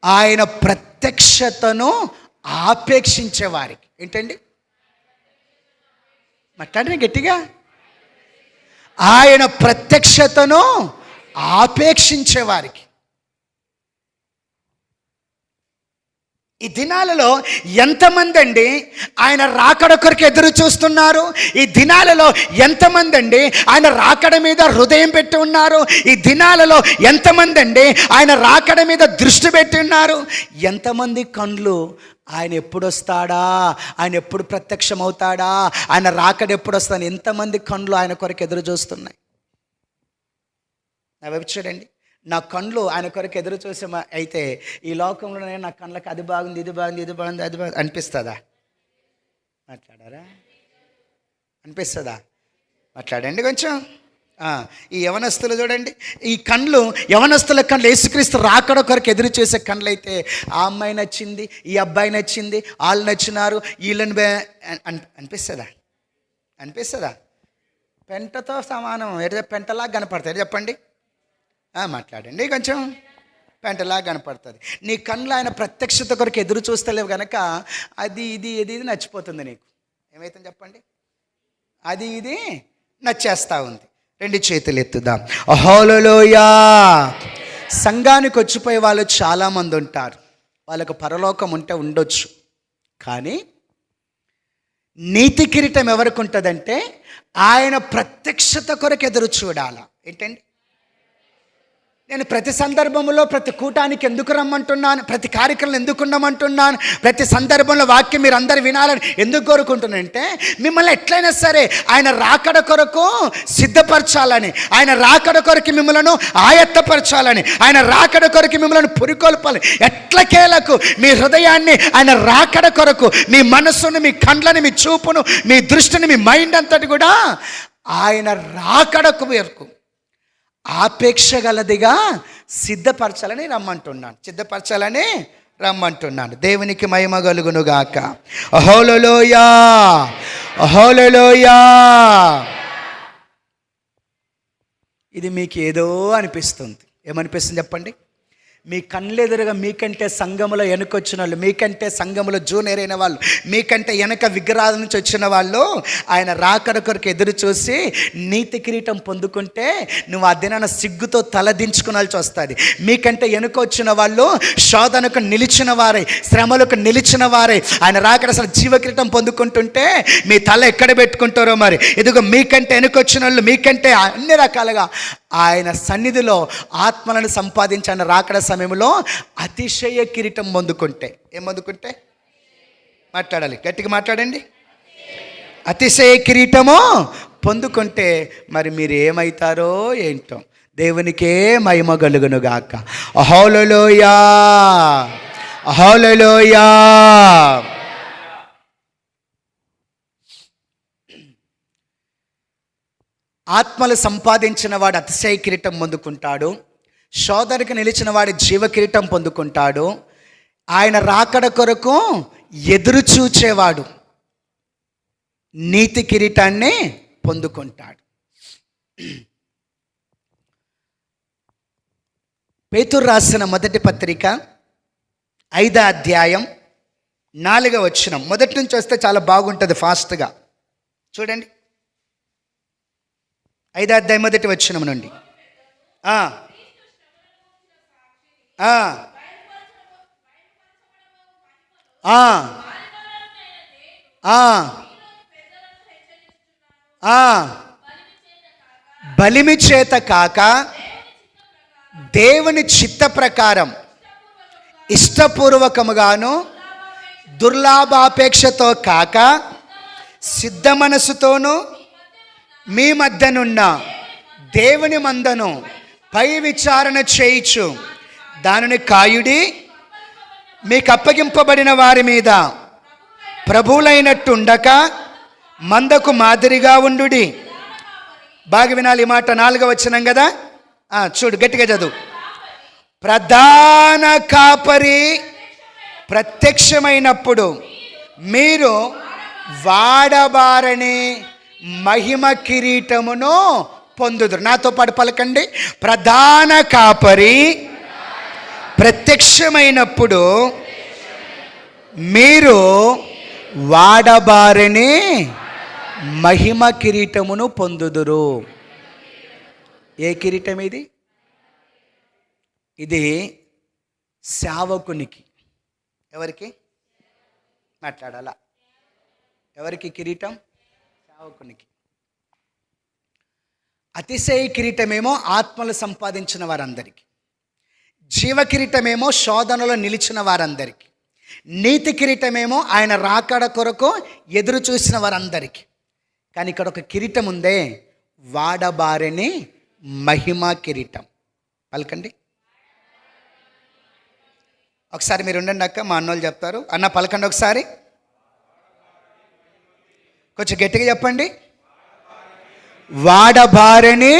ఆయన ప్రత్యక్షతను ఆపేక్షించే వారికి. ఏంటండి? మాట్లాడిన గట్టిగా. ఆయన ప్రత్యక్షతను ఆపేక్షించే వారికి. ఈ దినాలలో ఎంతమంది అండి ఆయన రాకడ కొరకు ఎదురు చూస్తున్నారు? ఈ దినాలలో ఎంతమంది అండి ఆయన రాకడ మీద హృదయం పెట్టి ఉన్నారు? ఈ దినాలలో ఎంతమంది అండి ఆయన రాకడ మీద దృష్టి పెట్టి ఉన్నారు? ఎంతమంది కళ్ళు ఆయన ఎప్పుడు వస్తాడా, ఆయన ఎప్పుడు ప్రత్యక్షమవుతాడా, ఆయన రాకడ ఎప్పుడు వస్తాను, ఎంతమంది కళ్ళు ఆయన కొరకు ఎదురు చూస్తున్నాయి? నా వైపు చూడండి. నా కళ్ళు ఆయన కొరకు ఎదురు చూసే అయితే ఈ లోకంలోనే నా కళ్ళకి అది బాగుంది, ఇది బాగుంది, ఇది బాగుంది, అది బాగుంది అనిపిస్తుందా? మాట్లాడారా? అనిపిస్తుందా? మాట్లాడండి కొంచెం. ఈ యవనస్తులు చూడండి, ఈ కళ్ళు, యవనస్తుల కళ్ళు యేసుక్రీస్తు రాకడ కొరకు ఎదురు చూసే కళ్ళు అయితే ఆ అమ్మాయి నచ్చింది, ఈ అబ్బాయి నచ్చింది, వాళ్ళు నచ్చినారు, వీళ్ళని అనిపిస్తుందా? అనిపిస్తుందా? పెంటతో సమానం. పెంటలాగా కనపడతాయి. చెప్పండి, మాట్లాడండి కొంచెం. పెంటలాగా కనపడుతుంది. నీ కళ్ళు ఆయన ప్రత్యక్షత కొరకు ఎదురు చూస్తలేవు కనుక అది ఇది ఇది ఇది నచ్చిపోతుంది నీకు. ఏమైతుంది చెప్పండి? అది ఇది నచ్చేస్తూ ఉంది. రెండు చేతులు ఎత్తుదాం. హల్లెలూయా. సంఘానికి వచ్చిపోయే వాళ్ళు చాలామంది ఉంటారు. వాళ్ళకు పరలోకం ఉంటే ఉండొచ్చు, కానీ నీతి కిరీటం ఎవరికి ఉంటుందంటే ఆయన ప్రత్యక్షత కొరకు ఎదురు చూడాల. ఏంటండి, నేను ప్రతి సందర్భంలో ప్రతి కూటానికి ఎందుకు రమ్మంటున్నాను, ప్రతి కార్యక్రమం ఎందుకు ఉండమంటున్నాను, ప్రతి సందర్భంలో వాక్యం మీరు అందరు వినాలని ఎందుకు కోరుకుంటున్నానంటే మిమ్మల్ని ఎట్లయినా సరే ఆయన రాకడ కొరకు సిద్ధపరచాలని, ఆయన రాకడ కొరకు మిమ్మల్ని ఆయత్తపరచాలని, ఆయన రాకడ కొరకు మిమ్మల్ని పురికొల్పాలి. ఎట్లకేలకు మీ హృదయాన్ని ఆయన రాకడ కొరకు, మీ మనస్సును, మీ కండ్లని, మీ చూపును, మీ దృష్టిని, మీ మైండ్ అంతటి కూడా ఆయన రాకడకు వరకు ఆపేక్ష గలదిగా సిద్ధపరచాలని రమ్మంటున్నాను. దేవునికి మహిమ కలుగునుగాక. హల్లెలూయా, హల్లెలూయా. ఇది మీకు ఏదో అనిపిస్తుంది. ఏమనిపిస్తుంది చెప్పండి? మీ కళ్ళెదురుగా మీకంటే సంఘములో వెనకొచ్చిన వాళ్ళు, మీకంటే సంఘములో జూనియర్ అయిన వాళ్ళు, మీకంటే వెనక విగ్రహాల నుంచి వచ్చిన వాళ్ళు ఆయన రాకడ కొరకు ఎదురు చూసి నీతి కిరీటం పొందుకుంటే నువ్వు ఆ దినాన సిగ్గుతో తలదించుకోవాల్సి వస్తుంది. మీకంటే వెనుక వచ్చిన వాళ్ళు శోధనకు నిలిచిన వారే, శ్రమలకు నిలిచిన వారే ఆయన రాకడ అసలు జీవ కిరీటం పొందుకుంటుంటే మీ తల ఎక్కడ పెట్టుకుంటారో మరి. ఇదిగో మీకంటే వెనుకొచ్చిన వాళ్ళు, మీకంటే అన్ని రకాలుగా ఆయన సన్నిధిలో ఆత్మలను సంపాదించిన రాకడ సమయంలో అతిశయ కిరీటం పొందుకుంటే, ఏం పొందుకుంటే? మాట్లాడాలి, గట్టిగా మాట్లాడండి. అతిశయ కిరీటము పొందుకుంటే మరి మీరు ఏమవుతారో ఏంటో. దేవునికే మహిమ కలుగునుగాక. హల్లెలూయా, హల్లెలూయా. ఆత్మలు సంపాదించిన వాడు అతిశయ కిరీటం పొందుకుంటాడు. శోధనకు నిలిచిన వాడి జీవ కిరీటం పొందుకుంటాడు. ఆయన రాకడ కొరకు ఎదురు చూచేవాడు నీతి కిరీటాన్ని పొందుకుంటాడు. పేతురు రాసిన మొదటి పత్రిక 5వ అధ్యాయం 4వ వచనం. మొదటి నుంచి వస్తే చాలా బాగుంటుంది, ఫాస్ట్గా చూడండి. 5వ అధ్యాయం మొదటి వచనం నుండి. బలిమి చేత కాక దేవుని చిత్త ప్రకారం ఇష్టపూర్వకముగాను దుర్లాభాపేక్షతో కాక సిద్ధ మనసుతోనూ మీ మధ్యనున్న దేవుని మందను పై విచారణ చేయించు దానిని కాయుడి, మీకు అప్పగింపబడిన వారి మీద ప్రభువులైనట్టు ఉండక మందకు మాదిరిగా ఉండుడి. బాగా వినాలి ఈ మాట. 4వ వచనం కదా, చూడు, గట్టిగా చదువు. ప్రధాన కాపరి ప్రత్యక్షమైనప్పుడు మీరు వాడబారని మహిమ కిరీటమును పొందుదురు. నాతో పాటు పలకండి. ప్రధాన కాపరి ప్రత్యక్షమైనప్పుడు మీరు వాడబారని మహిమ కిరీటమును పొందుదురు. ఏ కిరీటం ఇది? ఇది సేవకునికి. ఎవరికి మాట్లాడాలా? ఎవరికి కిరీటం? సేవకునికి. అతిశయ కిరీటమేమో ఆత్మలు సంపాదించిన వారందరికీ, జీవ కిరీటమేమో శోధనలో నిలిచిన వారందరికీ, నీతి కిరీటమేమో ఆయన రాకడ కొరకు ఎదురు చూసిన వారందరికీ. కానీ ఇక్కడ ఒక కిరీటం ఉందే, వాడబారని మహిమ కిరీటం. పలకండి ఒకసారి. మీరు ఉండండి అక్క, మా అన్నోళ్ళు చెప్తారు. అన్న పలకండి ఒకసారి, కొంచెం గట్టిగా చెప్పండి. వాడబారని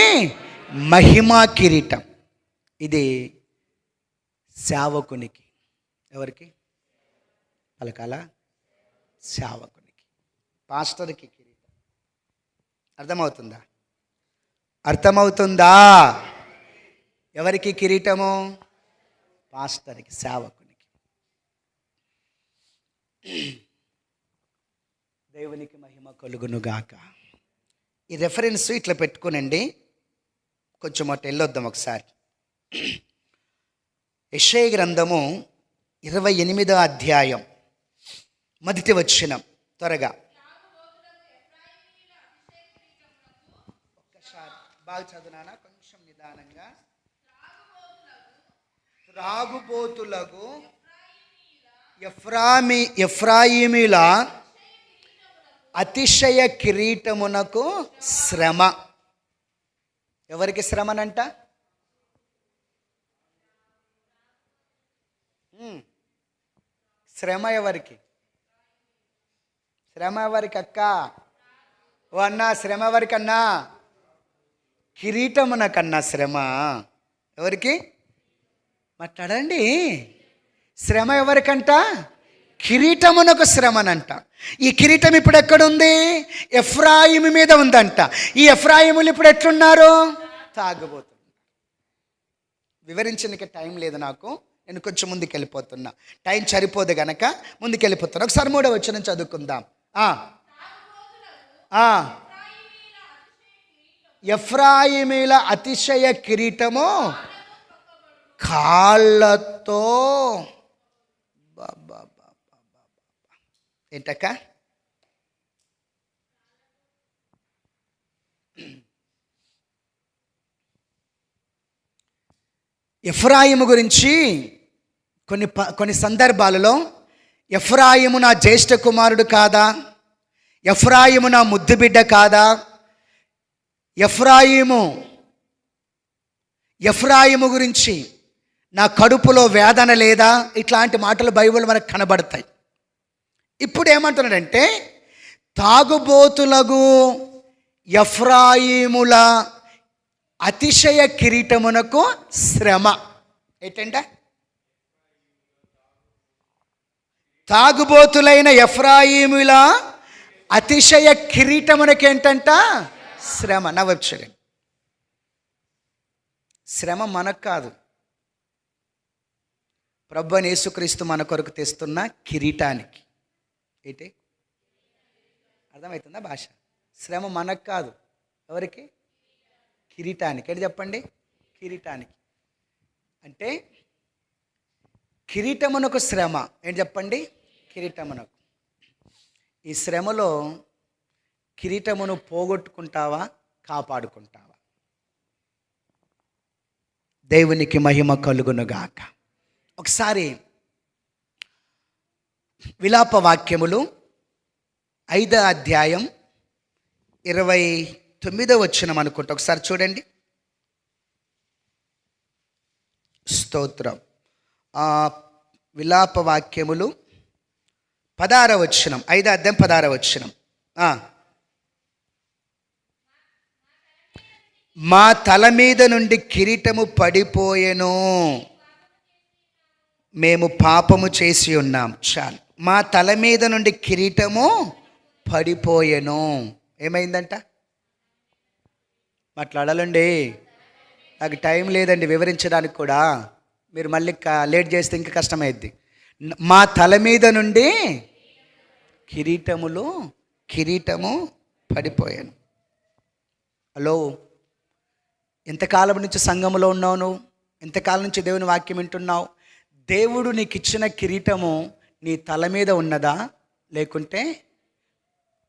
మహిమా కిరీటం. ఇది సేవకునికి. ఎవరికి పలకాల? సేవకునికి, పాస్టర్కి కిరీటం. అర్థమవుతుందా? అర్థమవుతుందా? ఎవరికి కిరీటము? పాస్టర్కి, సేవకునికి. దేవునికి మహిమ కలుగునుగాక. ఈ రెఫరెన్స్ ఇట్లా పెట్టుకునండి. కొంచెం అటు వెళ్ళొద్దాం ఒకసారి. యెషయా గ్రంథము 28వ అధ్యాయం మొదటి వచనం త్వరగా. ఒక్కసారి బాగా చదువునానా, కొంచెం నిదానంగా. త్రాగుబోతులకు ఎఫ్రాయిమీల అతిశయ కిరీటమునకు శ్రమ. ఎవరికి శ్రమనంట? శ్రమ ఎవరికి? శ్రమ ఎవరికి అక్క? ఓ అన్నా, శ్రమ ఎవరికన్నా? కిరీటమునకన్నా శ్రమ ఎవరికి? మాట్లాడండి. శ్రమ ఎవరికంట? కిరీటమునకు శ్రమనంట. ఈ కిరీటం ఇప్పుడు ఎక్కడుంది? ఎఫ్రాయిము మీద ఉందంట. ఈ ఎఫ్రాయిములు ఇప్పుడు ఎట్లున్నారు? తాగబోతున్నారు. వివరించడానికి టైం లేదు నాకు, నేను కొంచెం ముందుకు వెళ్ళిపోతున్నా. టైం సరిపోదు గనక ముందుకు వెళ్ళిపోతున్నా. ఒకసారి 3వ వచనం చదువుకుందాం. ఎఫ్రాయిమీల అతిశయ కిరీటము కాళ్ళతో. ఏంటక్క? ఎఫ్రాయిము గురించి కొన్ని సందర్భాలలో ఎఫ్రాయిము నా జ్యేష్ఠ కుమారుడు కాదా, ఎఫ్రాయిము నా ముద్దు బిడ్డ కాదా, ఎఫ్రాయిము గురించి నా కడుపులో వేదన లేదా, ఇట్లాంటి మాటలు బైబిల్ మనకు కనబడతాయి. ఇప్పుడు ఏమంటున్నాడంటే, తాగుబోతులకు ఎఫ్రాయిముల అతిశయ కిరీటమునకు శ్రమ. ఏంటంట? తాగుబోతులైన ఎఫ్రాయిముల అతిశయ కిరీటమునకు ఏంటంట? శ్రమ. నా వచ్చాడు. శ్రమ మనకు కాదు, ప్రభువైన యేసుక్రీస్తు మన కొరకు తెస్తున్న కిరీటానికి. ఏంటి అర్థమవుతుందా భాష? శ్రమ మనకు కాదు, ఎవరికి? కిరీటానికి. ఏంటి చెప్పండి? కిరీటానికి. అంటే కిరీటమునకు శ్రమ. ఏంటి చెప్పండి? కిరీటమునకు. ఈ శ్రమలో కిరీటమును పోగొట్టుకుంటావా, కాపాడుకుంటావా? దేవునికి మహిమ కలుగునుగాక. ఒకసారి విలాప వాక్యములు 5వ అధ్యాయం 29వ వచనం అనుకుంటా, ఒకసారి చూడండి. స్తోత్రం. విలాప వాక్యములు 16వ వచనం, 5వ అధ్యాయం 16వ వచనం. మా తల మీద నుండి కిరీటము పడిపోయెను, మేము పాపము చేసి ఉన్నాం. చాలు. మా తల మీద నుండి కిరీటము పడిపోయెను. ఏమైందంట? మాట్లాడాలండి, నాకు టైం లేదండి వివరించడానికి కూడా. మీరు మళ్ళీ లేట్ చేస్తే ఇంకా కష్టమైద్ది. మా తల మీద నుండి కిరీటము పడిపోయాను. హలో, ఎంతకాలం నుంచి సంఘములో ఉన్నావు నువ్వు? ఎంతకాలం నుంచి దేవుని వాక్యం వింటున్నావు? దేవుడు నీకు ఇచ్చిన కిరీటము నీ తల మీద ఉన్నదా, లేకుంటే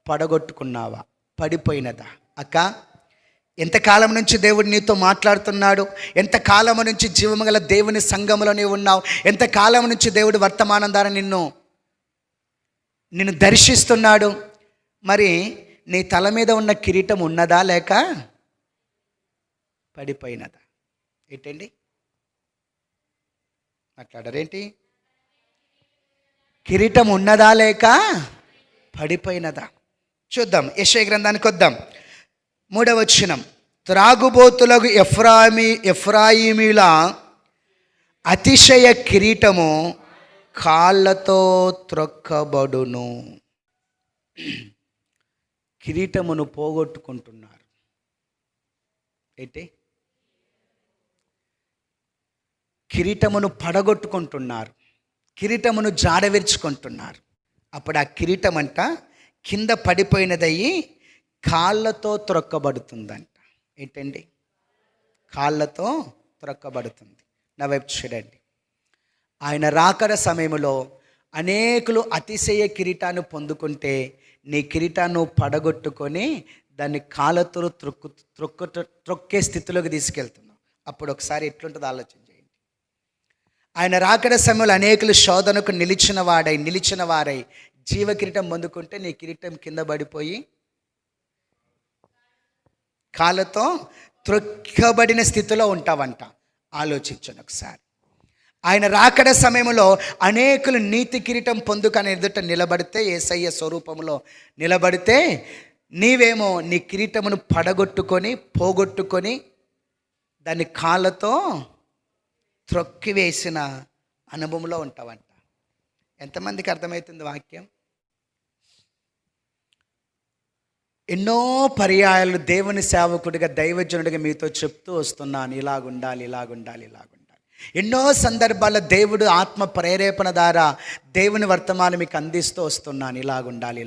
పడగొట్టుకున్నావా, పడిపోయినదా? అక్క, ఎంతకాలం నుంచి దేవుడు నీతో మాట్లాడుతున్నాడు? ఎంతకాలం నుంచి జీవము గల దేవుని సంఘములో నీవు ఉన్నావు? ఎంతకాలం నుంచి దేవుడు వర్తమానం ద్వారా నిన్ను దర్శిస్తున్నాడు? మరి నీ తల మీద ఉన్న కిరీటం ఉన్నదా, లేక పడిపోయినదా? ఏంటండి మాట్లాడరేంటి? కిరీటం ఉన్నదా, లేక పడిపోయినదా? చూద్దాం, యెషయా గ్రంథానికి వద్దాం. 3వ వచనం. త్రాగుబోతులకు ఎఫ్రాయిమీల అతిశయ కిరీటము కాళ్ళతో త్రొక్కబడును. కిరీటమును పోగొట్టుకుంటున్నారు. ఏంటి? కిరీటమును పడగొట్టుకుంటున్నారు, కిరీటమును జాడవిరుచుకుంటున్నారు. అప్పుడు ఆ కిరీటం అంట కింద పడిపోయినదయ్యి కాళ్ళతో త్రొక్కబడుతుందంట. ఏంటండి? కాళ్ళతో త్రొక్కబడుతుంది. నా వైపు చూడండి. ఆయన రాకడ సమయంలో అనేకులు అతిశయ కిరీటాన్ని పొందుకుంటే నీ కిరీటాన్ని పడగొట్టుకొని దాన్ని కాళ్ళతో త్రొక్కే స్థితిలోకి తీసుకెళ్తున్నావు. అప్పుడు ఒకసారి ఎట్లుంటుందో ఆలోచన చేయండి. ఆయన రాకడ సమయంలో అనేకులు శోధనకు నిలిచిన వారై జీవ కిరీటం పొందుకుంటే నీ కిరీటం కింద పడిపోయి కాళ్ళతో త్రొక్కబడిన స్థితిలో ఉంటావంట. ఆలోచించండి ఒకసారి. ఆయన రాకడ సమయంలో అనేకులు నీతి కిరీటం పొందుకని ఎదుట నిలబడితే, యేసయ్య స్వరూపంలో నిలబడితే, నీవేమో నీ కిరీటమును పోగొట్టుకొని దాన్ని కాళ్ళతో త్రొక్కివేసిన అనుభవంలో ఉంటావంట. ఎంతమందికి అర్థమవుతుంది వాక్యం? ఎన్నో పర్యాయాలు దేవుని సేవకుడిగా, దైవజనుడిగా మీతో చెప్తూ వస్తున్నాను, ఇలాగుండాలి. ఎన్నో సందర్భాల్లో దేవుడు ఆత్మ ప్రేరేపణ ద్వారా దేవుని వర్తమానం మీకు అందిస్తూ వస్తున్నాను, ఇలాగుండాలి.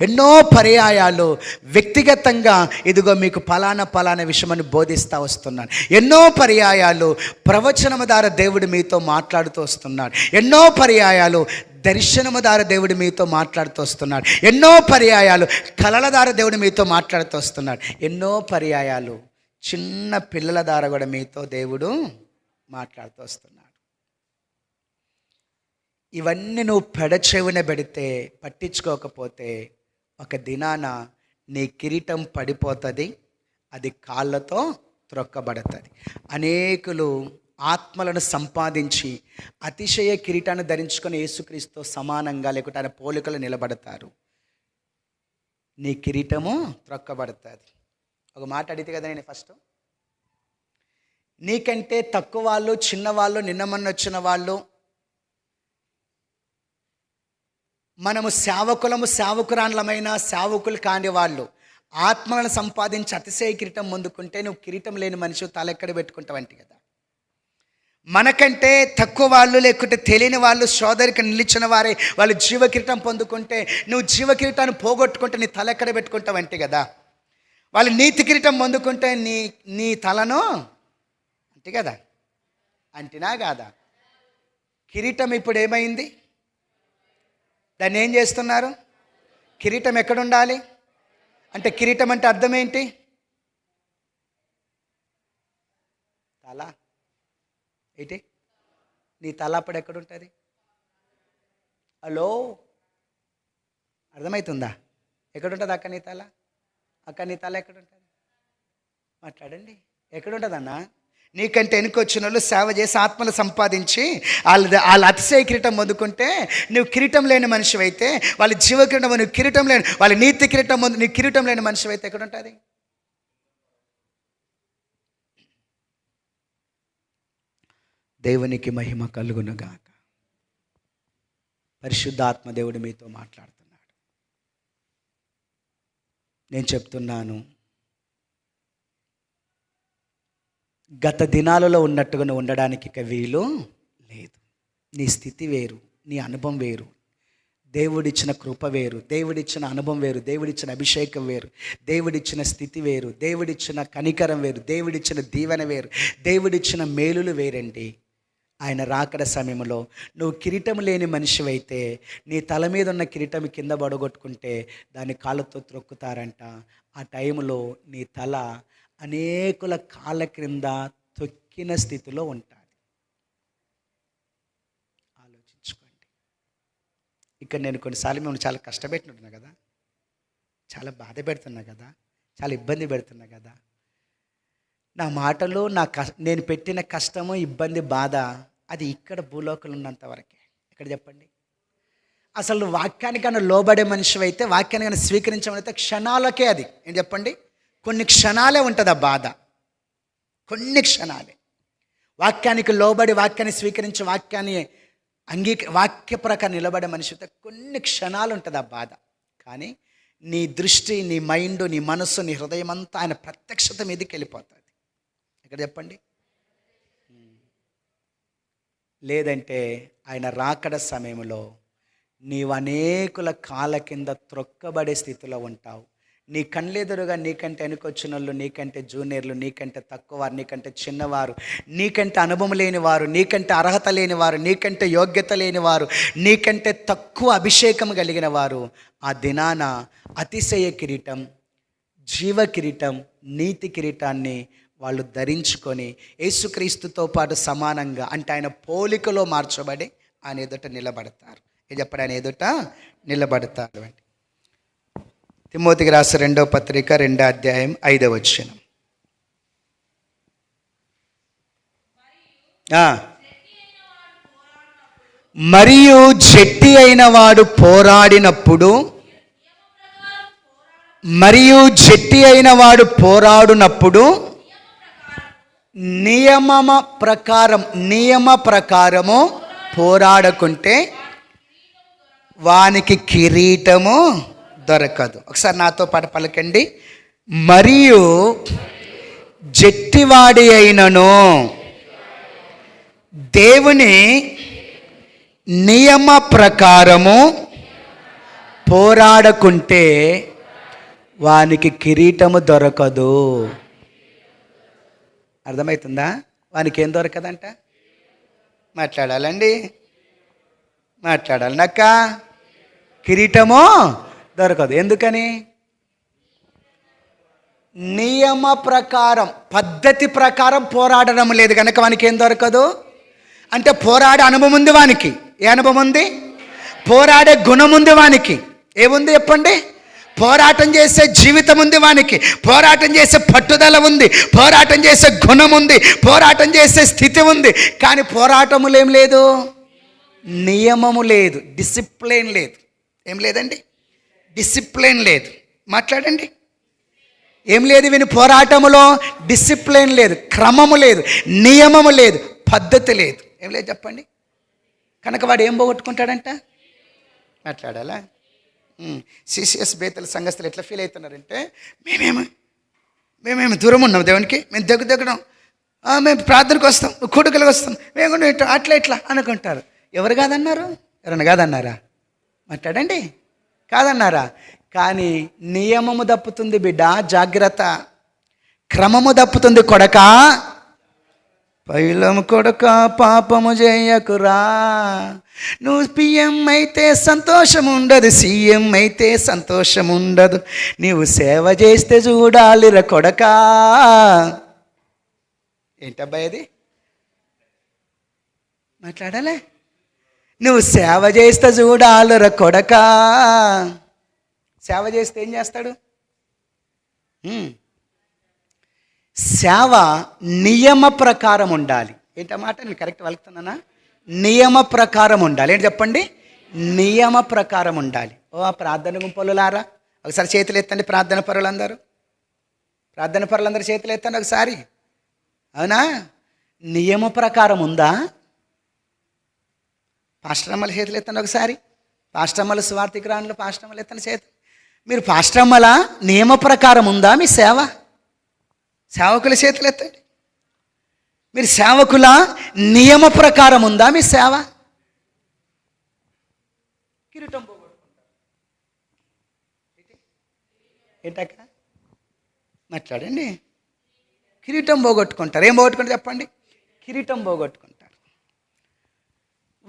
ఎన్నో పర్యాయాలు వ్యక్తిగతంగా ఇదిగో మీకు పలానా విషయమని బోధిస్తూ వస్తున్నాను. ఎన్నో పర్యాయాలు ప్రవచనము ద్వారా దేవుడు మీతో మాట్లాడుతూ వస్తున్నాడు. ఎన్నో పర్యాయాలు దర్శనము ద్వారా దేవుడు మీతో మాట్లాడుతూ వస్తున్నాడు. ఎన్నో పర్యాయాలు కలల ద్వారా దేవుడు మీతో మాట్లాడుతూ వస్తున్నాడు. ఎన్నో పర్యాయాలు చిన్న పిల్లల ద్వారా కూడా మీతో దేవుడు మాట్లాడుతూ వస్తున్నాడు. ఇవన్నీ నువ్వు పెడచెవిన పెడితే, పట్టించుకోకపోతే ఒక దినాన నీ కిరీటం పడిపోతుంది, అది కాళ్ళతో త్రొక్కబడుతుంది. అనేకులు ఆత్మలను సంపాదించి అతిశయ కిరీటాన్ని ధరించుకొని యేసుక్రీస్తు సమానంగా లేకుంటే ఆయన పోలికలు నిలబడతారు. నీ కిరీటము త్రొక్కబడుతుంది. ఒక మాట అడిగితే కదా నేను ఫస్ట్, నీకంటే తక్కువ వాళ్ళు, చిన్నవాళ్ళు, నిన్నమన్న వచ్చిన వాళ్ళు, మనము సేవకురాండ్లమైన సేవకులు కాని వాళ్ళు ఆత్మలను సంపాదించి అతిశయ కిరీటం పొందుకుంటే నువ్వు కిరీటం లేని మనిషి తల ఎక్కడ పెట్టుకుంటావంటి కదా. మనకంటే తక్కువ వాళ్ళు లేకుంటే తెలియని వాళ్ళు సోదరికి నిలిచిన వారే వాళ్ళు జీవ కిరీటం పొందుకుంటే నువ్వు జీవ కిరీటాన్ని పోగొట్టుకుంటే నీ తల ఎక్కడ పెట్టుకుంటావంటి కదా. వాళ్ళు నీతి కిరీటం పొందుకుంటే నీ తలను అంతే కదా, అంటినా కాదా? కిరీటం ఇప్పుడు ఏమైంది? దాన్ని ఏం చేస్తున్నారు? కిరీటం ఎక్కడుండాలి అంటే, కిరీటం అంటే అర్థం ఏంటి? తల. ఏంటి? నీ తల అప్పుడు ఎక్కడుంటుంది? హలో, అర్థమవుతుందా? ఎక్కడుంటుంది అక్క నీ తల? అక్క నీ తల ఎక్కడుంటుంది? మాట్లాడండి. ఎక్కడుంటుందన్నా? నీకంటే వెనుకొచ్చిన వాళ్ళు సేవ చేసి ఆత్మలు సంపాదించి వాళ్ళ అతిశయ కిరీటం పొందుకుంటే నువ్వు కిరీటం లేని మనిషి అయితే, వాళ్ళ జీవ కిరీటం నువ్వు కిరీటం లేని, వాళ్ళ నీతి కిరీటం నీ కిరీటం లేని మనిషి అయితే ఎక్కడ ఉంటుంది? దేవునికి మహిమ కలుగునుగాక. పరిశుద్ధాత్మ దేవుడు మీతో మాట్లాడుతున్నాడు. నేను చెప్తున్నాను, గత దినాలలో ఉన్నట్టుగా నువ్వు ఉండడానికి ఇక వీలు లేదు. నీ స్థితి వేరు, నీ అనుభవం వేరు, దేవుడిచ్చిన కృప వేరు, దేవుడిచ్చిన అనుభవం వేరు, దేవుడిచ్చిన అభిషేకం వేరు, దేవుడిచ్చిన స్థితి వేరు, దేవుడిచ్చిన కనికరం వేరు, దేవుడిచ్చిన దీవెన వేరు, దేవుడిచ్చిన మేలులు వేరండి. ఆయన రాకడ సమయంలో నువ్వు కిరీటం లేని మనిషివైతే నీ తల మీద ఉన్న కిరీటం కింద పడగొట్టుకుంటే దాన్ని కాళ్ళతో త్రొక్కుతారంట. ఆ టైంలో నీ తల అనేకుల కాళ్ళ క్రింద తొక్కిన స్థితిలో ఉంటుంది. ఆలోచించుకోండి. ఇక్కడ నేను కొన్నిసార్లు మిమ్మల్ని చాలా కష్టపెట్టినట్టున్నా కదా, చాలా బాధ పెడుతున్నా కదా, చాలా ఇబ్బంది పెడుతున్నా కదా. నా మాటలు నేను పెట్టిన కష్టము, ఇబ్బంది, బాధ అది ఇక్కడ భూలోకంలో ఉన్నంత వరకే. ఇక్కడ చెప్పండి, అసలు వాక్యానికన్నా లోబడే మనిషి అయితే, వాక్యానికన్నా స్వీకరించమనైతే క్షణాలకే అది ఏం చెప్పండి, కొన్ని క్షణాలే ఉంటుంది ఆ బాధ, కొన్ని క్షణాలే. వాక్యానికి లోబడి వాక్యాన్ని స్వీకరించి వాక్యాన్ని వాక్య ప్రకారం నిలబడే మనిషి అయితే కొన్ని క్షణాలు ఉంటుంది ఆ బాధ. కానీ నీ దృష్టి, నీ మైండ్, నీ మనస్సు, నీ హృదయం అంతా ఆయన ప్రత్యక్షత మీదకి వెళ్ళిపోతుంది. ఇక్కడ చెప్పండి. లేదంటే ఆయన రాకడ సమయంలో నీవు అనేకుల కాళ్ళ కింద త్రొక్కబడే స్థితిలో ఉంటావు. నీ కళ్ళెదురుగా నీకంటే వెనుకొచ్చిన వాళ్ళు, నీకంటే జూనియర్లు, నీకంటే తక్కువవారు, నీకంటే చిన్నవారు, నీకంటే అనుభవం లేనివారు, నీకంటే అర్హత లేనివారు, నీకంటే యోగ్యత లేనివారు, నీకంటే తక్కువ అభిషేకం కలిగిన వారు ఆ దినాన అతిశయ కిరీటం, జీవ కిరీటం, నీతి కిరీటాన్ని వాళ్ళు ధరించుకొని యేసుక్రీస్తుతో పాటు సమానంగా, అంటే ఆయన పోలికలో మార్చబడి ఆయన ఎదుట నిలబడతారు. ఏం చెప్పండి? ఆయన ఎదుట నిలబడతారు అండి. తిమోతికి రాసిన 2వ పత్రిక 2వ అధ్యాయం 5వ వచనం. మరియు జట్టి అయిన వాడు పోరాడినప్పుడు, నియమ ప్రకారము పోరాడకుంటే వానికి కిరీటము దొరకదు. ఒకసారి నాతో పాటు పలకండి. మరియు జట్టివాడి అయినను దేవుని నియమ ప్రకారము పోరాడకుంటే వానికి కిరీటము దొరకదు. అర్థమవుతుందా? వానికి ఏం దొరకదంట? మాట్లాడాలండి, మాట్లాడాలి నక్క. కిరీటము దొరకదు. ఎందుకని? నియమ ప్రకారం, పద్ధతి ప్రకారం పోరాడడం లేదు కనుక వానికి ఏం దొరకదు అంటే, పోరాడే అనుభవం ఉంది వానికి. ఏ అనుభవం ఉంది? పోరాడే గుణం ఉంది వానికి. ఏముంది చెప్పండి? పోరాటం చేసే జీవితం ఉంది వానికి, పోరాటం చేసే పట్టుదల ఉంది, పోరాటం చేసే గుణం ఉంది, పోరాటం చేసే స్థితి ఉంది. కానీ పోరాటములు ఏం లేదు, నియమము లేదు, డిసిప్లిన్ లేదు. ఏం లేదండి? డిసిప్లిన్ లేదు. మాట్లాడండి. ఏం లేదు? వీని పోరాటములో డిసిప్లిన్ లేదు, క్రమము లేదు, నియమము లేదు, పద్ధతి లేదు. ఏం లేదు చెప్పండి. కనుక వాడు ఏం పోగొట్టుకుంటాడంట? మాట్లాడాలా? సిసిఎస్ బేతల సంఘస్థులు ఎట్లా ఫీల్ అవుతున్నారంటే, మేమేమి దూరం ఉన్నాం దేవునికి, మేము దగ్గడం, మేము ప్రార్థనకు వస్తాం, కొడుకులకు వస్తాం, మేము అట్లా ఇట్లా అనుకుంటారు. ఎవరు కాదన్నారు? ఎవరన్నా కాదన్నారా? మాట్లాడండి. కాదన్నారా? కానీ నియమము తప్పుతుంది బిడ్డ, జాగ్రత్త. క్రమము తప్పుతుంది కొడకా, పైలము కొడక పాపము చేయకురా. నువ్వు పిఎం అయితే సంతోషం ఉండదు, సీఎం అయితే సంతోషం ఉండదు. నీవు సేవ చేస్తే చూడాలిరా కొడకా. ఏంటబ్బాయి అది? మాట్లాడాలే. నువ్వు సేవ చేస్తే చూడాలిరా కొడకా. సేవ చేస్తే ఏం చేస్తాడు? సేవ నియమ ప్రకారం ఉండాలి. ఏంటన్నమాట? నేను కరెక్ట్ వెళ్తున్నానా? నియమ ప్రకారం ఉండాలి. ఏంటి చెప్పండి? నియమ ప్రకారం ఉండాలి. ఓ ప్రార్థన గుంపులారా ఒకసారి చేతులు ఎత్తండి. ప్రార్థన పరులందరూ, ప్రార్థన పరులందరూ చేతులు ఎత్తండి ఒకసారి. అవునా? నియమ ప్రకారం ఉందా? పాస్టరమ్మల చేతులు ఎత్తండి ఒకసారి. పాస్టరమ్మల స్వార్థిక రాణులు పాస్టరమ్మలు ఎత్తండి చేతులు. మీరు పాస్టరమ్మల నియమ ప్రకారం ఉందా మీ సేవ? సేవకుల చేతులు ఎత్తండి. మీరు సేవకుల నియమ ప్రకారం ఉందా మీ సేవ? కిరీటం పోగొట్టుకుంటారు. ఏంటక్క? మాట్లాడండి. కిరీటం పోగొట్టుకుంటారు. ఏం పోగొట్టుకుంటారు చెప్పండి? కిరీటం పోగొట్టుకుంటారు.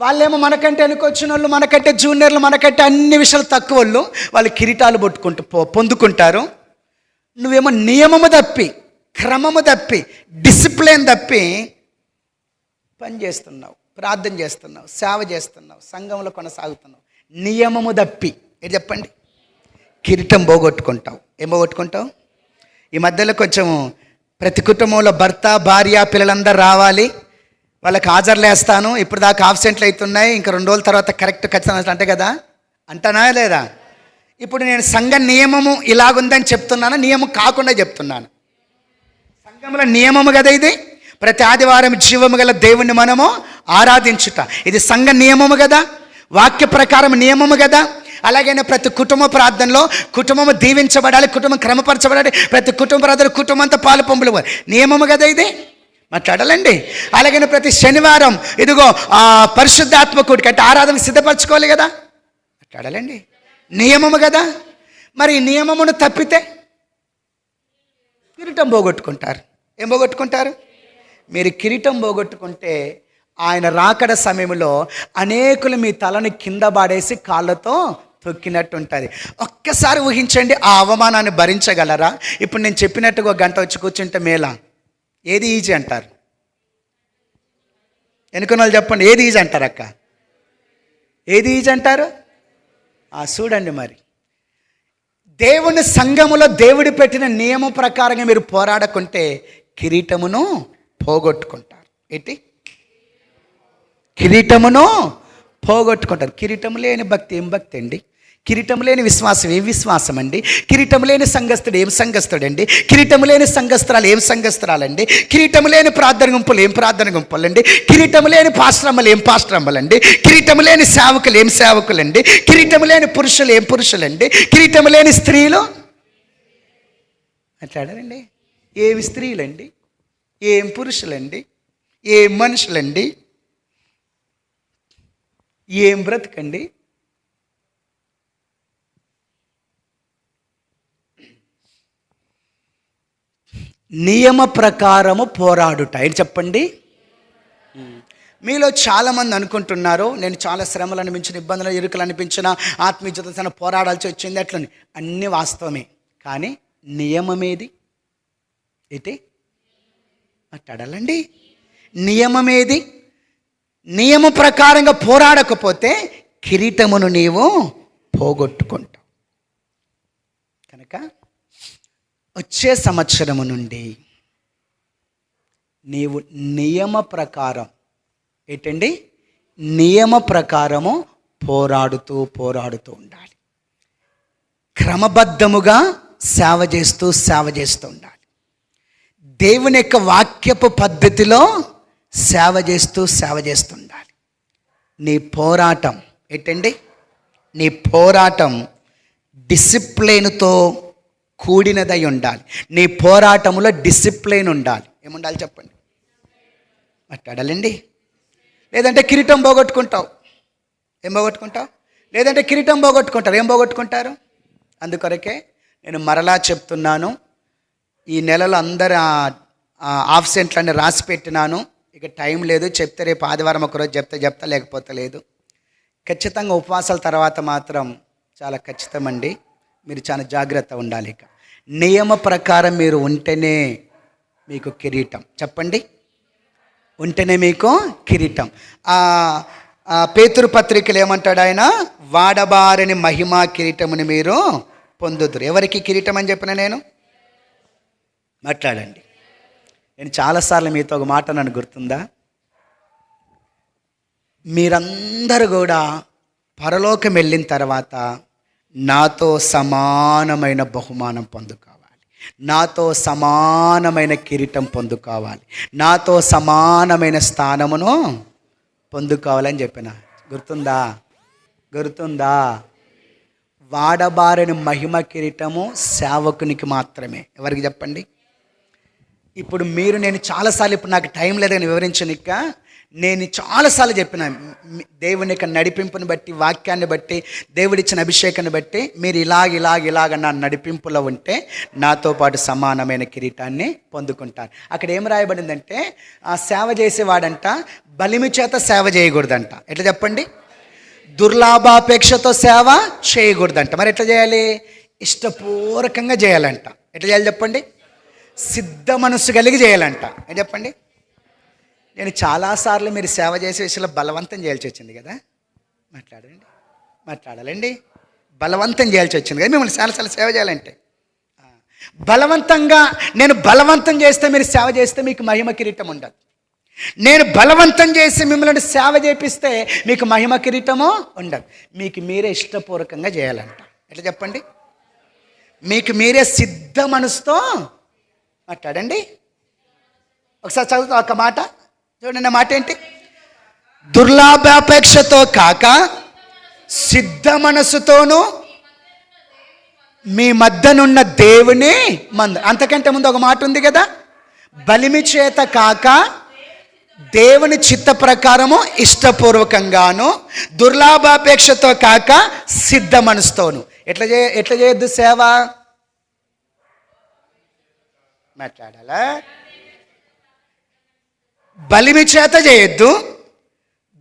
వాళ్ళేమో మనకంటే వెనుకొచ్చిన వాళ్ళు, మనకంటే జూనియర్లు, మనకంటే అన్ని విషయాలు తక్కువ వాళ్ళు, వాళ్ళు కిరీటాలు పొందుకుంటారు. నువ్వేమో నియమము తప్పి, క్రమము తప్పి, డిసిప్లిన్ తప్పి పని చేస్తున్నావు, ప్రార్థన చేస్తున్నావు, సేవ చేస్తున్నావు, సంఘంలో కొనసాగుతున్నావు. నియమము తప్పి ఏంటి చెప్పండి? కిరీటం పోగొట్టుకుంటావు. ఏం పోగొట్టుకుంటావు? ఈ మధ్యలో కొంచెం ప్రతి కుటుంబంలో భర్త, భార్య, పిల్లలందరూ రావాలి, వాళ్ళకి హాజరులు వేస్తాను, ఇప్పుడు దాకా ఆబ్సెంట్లు అవుతున్నాయి, ఇంకా 2 రోజుల తర్వాత కరెక్ట్ ఖచ్చితంగా అంటే కదా, అంటానా లేదా? ఇప్పుడు నేను సంఘ నియమము ఇలాగుందని చెప్తున్నాను, నియమం కాకుండా చెప్తున్నాను. సంఘంలో నియమము కదా ఇది. ప్రతి ఆదివారం జీవము గల దేవుణ్ణి మనము ఆరాధించుట, ఇది సంఘ నియమము కదా, వాక్య ప్రకారం నియమము కదా. అలాగైనా ప్రతి కుటుంబ ప్రార్థనలో కుటుంబము దీవించబడాలి, కుటుంబం క్రమపరచబడాలి, ప్రతి కుటుంబ ప్రార్థన కుటుంబం అంతా పాలు పంపులు నియమము కదా ఇది. మాట్లాడాలండి. అలాగైనా ప్రతి శనివారం ఇదిగో పరిశుద్ధాత్మ కూడిక అంటే ఆరాధనకు సిద్ధపరచుకోవాలి కదా. మాట్లాడాలండి. నియమము కదా. మరి ఈ నియమమును తప్పితే కిరీటం పోగొట్టుకుంటారు. ఏం పోగొట్టుకుంటారు? మీరు కిరీటం పోగొట్టుకుంటే ఆయన రాకడ సమయంలో అనేకులు మీ తలని కింద పాడేసి కాళ్ళతో తొక్కినట్టు ఉంటుంది. ఒక్కసారి ఊహించండి, ఆ అవమానాన్ని భరించగలరా? ఇప్పుడు నేను చెప్పినట్టుగా ఒక గంట వచ్చి కూర్చుంటే మేలా? ఏది ఈజీ అంటారు? ఎన్నుకున్న వాళ్ళు చెప్పండి, ఏది ఈజీ అంటారు అక్క? ఏది ఈజీ అంటారు? చూడండి, మరి దేవుని సంఘములో దేవుడు పెట్టిన నియమం ప్రకారంగా మీరు పోరాడకుంటే కిరీటమును పోగొట్టుకుంటారు. ఏంటి? కిరీటమును పోగొట్టుకుంటారు. కిరీటం లేని భక్తి ఏం భక్తి అండి? కిరీటం లేని విశ్వాసం ఏం విశ్వాసం అండి? కిరీటం లేని సంఘస్థుడు ఏం సంఘస్థుడండి? కిరీటం లేని సంఘస్త్రాలు ఏం సంఘస్త్రాలండి? కిరీటం లేని ప్రార్థన గుంపులు ఏం ప్రార్థన గుంపులండి? కిరీటం లేని పాశ్రమలు ఏం పాశ్రమలండి? కిరీటం లేని సేవకులు ఏం సేవకులండి? కిరీటం లేని పురుషులు ఏం పురుషులండి? కిరీటం లేని స్త్రీలు మాట్లాడారండి. ఏమి స్త్రీలండి? ఏం పురుషులండి? ఏం మనుషులండి? ఏం బ్రతకండి? నియమ ప్రకారము పోరాడుట. ఏం చెప్పండి? మీలో చాలామంది అనుకుంటున్నారు, నేను చాలా శ్రమలు అనిపించిన, ఇబ్బందులు, ఇరుకులు అనిపించిన, ఆత్మీయతను పోరాడాల్సి వచ్చింది, అట్లని. అన్నీ వాస్తవమే. కానీ నియమమేది? ఏంటి మాట్లాడాలండి? నియమమేది? నియమ ప్రకారంగా పోరాడకపోతే కిరీటమును నీవు పోగొట్టుకుంటావు. కనుక వచ్చే సంవత్సరము నుండి నీవు నియమ ప్రకారం ఏంటండి? నియమ ప్రకారము పోరాడుతూ ఉండాలి. క్రమబద్ధముగా సేవ చేస్తూ ఉండాలి. దేవుని యొక్క వాక్యపు పద్ధతిలో సేవ చేస్తూ ఉండాలి. నీ పోరాటం ఏంటండి? నీ పోరాటం డిసిప్లిన్తో కూడినదై ఉండాలి. నీ పోరాటంలో డిసిప్లిన్ ఉండాలి. ఏముండాలి చెప్పండి? మాట్లాడాలండి. లేదంటే కిరీటం పోగొట్టుకుంటావు. ఏం పోగొట్టుకుంటావు? లేదంటే కిరీటం పోగొట్టుకుంటారు. ఏం పోగొట్టుకుంటారు? అందుకొరకే నేను మరలా చెప్తున్నాను, ఈ నెలలో అందరు ఆబ్సెంట్లన్నీ రాసి పెట్టినాను. ఇక టైం లేదు, చెప్తే రేపు ఆదివారం ఒకరోజు చెప్తా, లేకపోతే లేదు. ఖచ్చితంగా ఉపవాసాల తర్వాత మాత్రం చాలా ఖచ్చితమండి, మీరు చాలా జాగ్రత్త ఉండాలి. ఇక నియమ ప్రకారం మీరు ఉంటేనే మీకు కిరీటం. చెప్పండి, ఉంటేనే మీకు కిరీటం. పేతురు పత్రికలు ఏమంటాడు ఆయన? వాడబారని మహిమా కిరీటముని మీరు పొందుదురు. ఎవరికి కిరీటం అని చెప్పిన నేను? మాట్లాడండి. నేను చాలాసార్లు మీతో ఒక మాట నన్ను గుర్తుందా? మీరందరూ కూడా పరలోకం వెళ్ళిన తర్వాత నాతో సమానమైన బహుమానం పొందుకోవాలి, నాతో సమానమైన కిరీటం పొందుకోవాలి, నాతో సమానమైన స్థానమును పొందుకోవాలని చెప్పిన. గుర్తుందా? వాడబారిన మహిమ కిరీటము సేవకునికి మాత్రమే. ఎవరికి చెప్పండి? ఇప్పుడు నేను చాలాసార్లు, ఇప్పుడు నాకు టైం లేదని వివరించనిక, నేను చాలాసార్లు చెప్పిన, దేవుని యొక్క నడిపింపుని బట్టి, వాక్యాన్ని బట్టి, దేవుడిచ్చిన అభిషేకాన్ని బట్టి మీరు ఇలాగ నా నడిపింపులో ఉంటే నాతో పాటు సమానమైన కిరీటాన్ని పొందుకుంటారు. అక్కడ ఏం రాయబడిందంటే, ఆ సేవ చేసేవాడంట బలిమి చేత సేవ చేయకూడదంట. ఎట్లా చెప్పండి? దుర్లాభాపేక్షతో సేవ చేయకూడదంట. మరి ఎట్లా చేయాలి? ఇష్టపూర్వకంగా చేయాలంట. ఎట్లా చేయాలి చెప్పండి? సిద్ధ మనస్సు కలిగి చేయాలంట. ఏం చెప్పండి? నేను చాలాసార్లు మీరు సేవ చేసే విషయంలో బలవంతం చేయాల్సి వచ్చింది కదా. మాట్లాడాలండి. బలవంతం చేయాల్సి వచ్చింది కదా మిమ్మల్ని చాలాసార్లు సేవ చేయాలంటే. నేను బలవంతం చేస్తే మీరు సేవ చేస్తే మీకు మహిమ కిరీటం ఉండదు. నేను బలవంతం చేసి మిమ్మల్ని సేవ చేపిస్తే మీకు మహిమ కిరీటము ఉండదు. మీకు మీరే ఇష్టపూర్వకంగా చేయాలంట. ఎట్లా చెప్పండి? మీకు మీరే సిద్ధ మనసుతో మాట్లాడండి. ఒకసారి చదువుతా ఒక మాట చూడండి. మాట ఏంటి? దుర్లాభాపేక్షతో కాక సిద్ధ మనసుతోనూ మీ మధ్యనున్న దేవుని అంతకంటే ముందు ఒక మాట ఉంది కదా, బలిమి చేత కాక దేవుని చిత్త ప్రకారము ఇష్టపూర్వకంగాను, దుర్లాభాపేక్షతో కాక సిద్ధ మనసుతోను. ఎట్లా చేయొద్దు సేవ? మాట్లాడాలా? బలిమి చేత చేయొద్దు,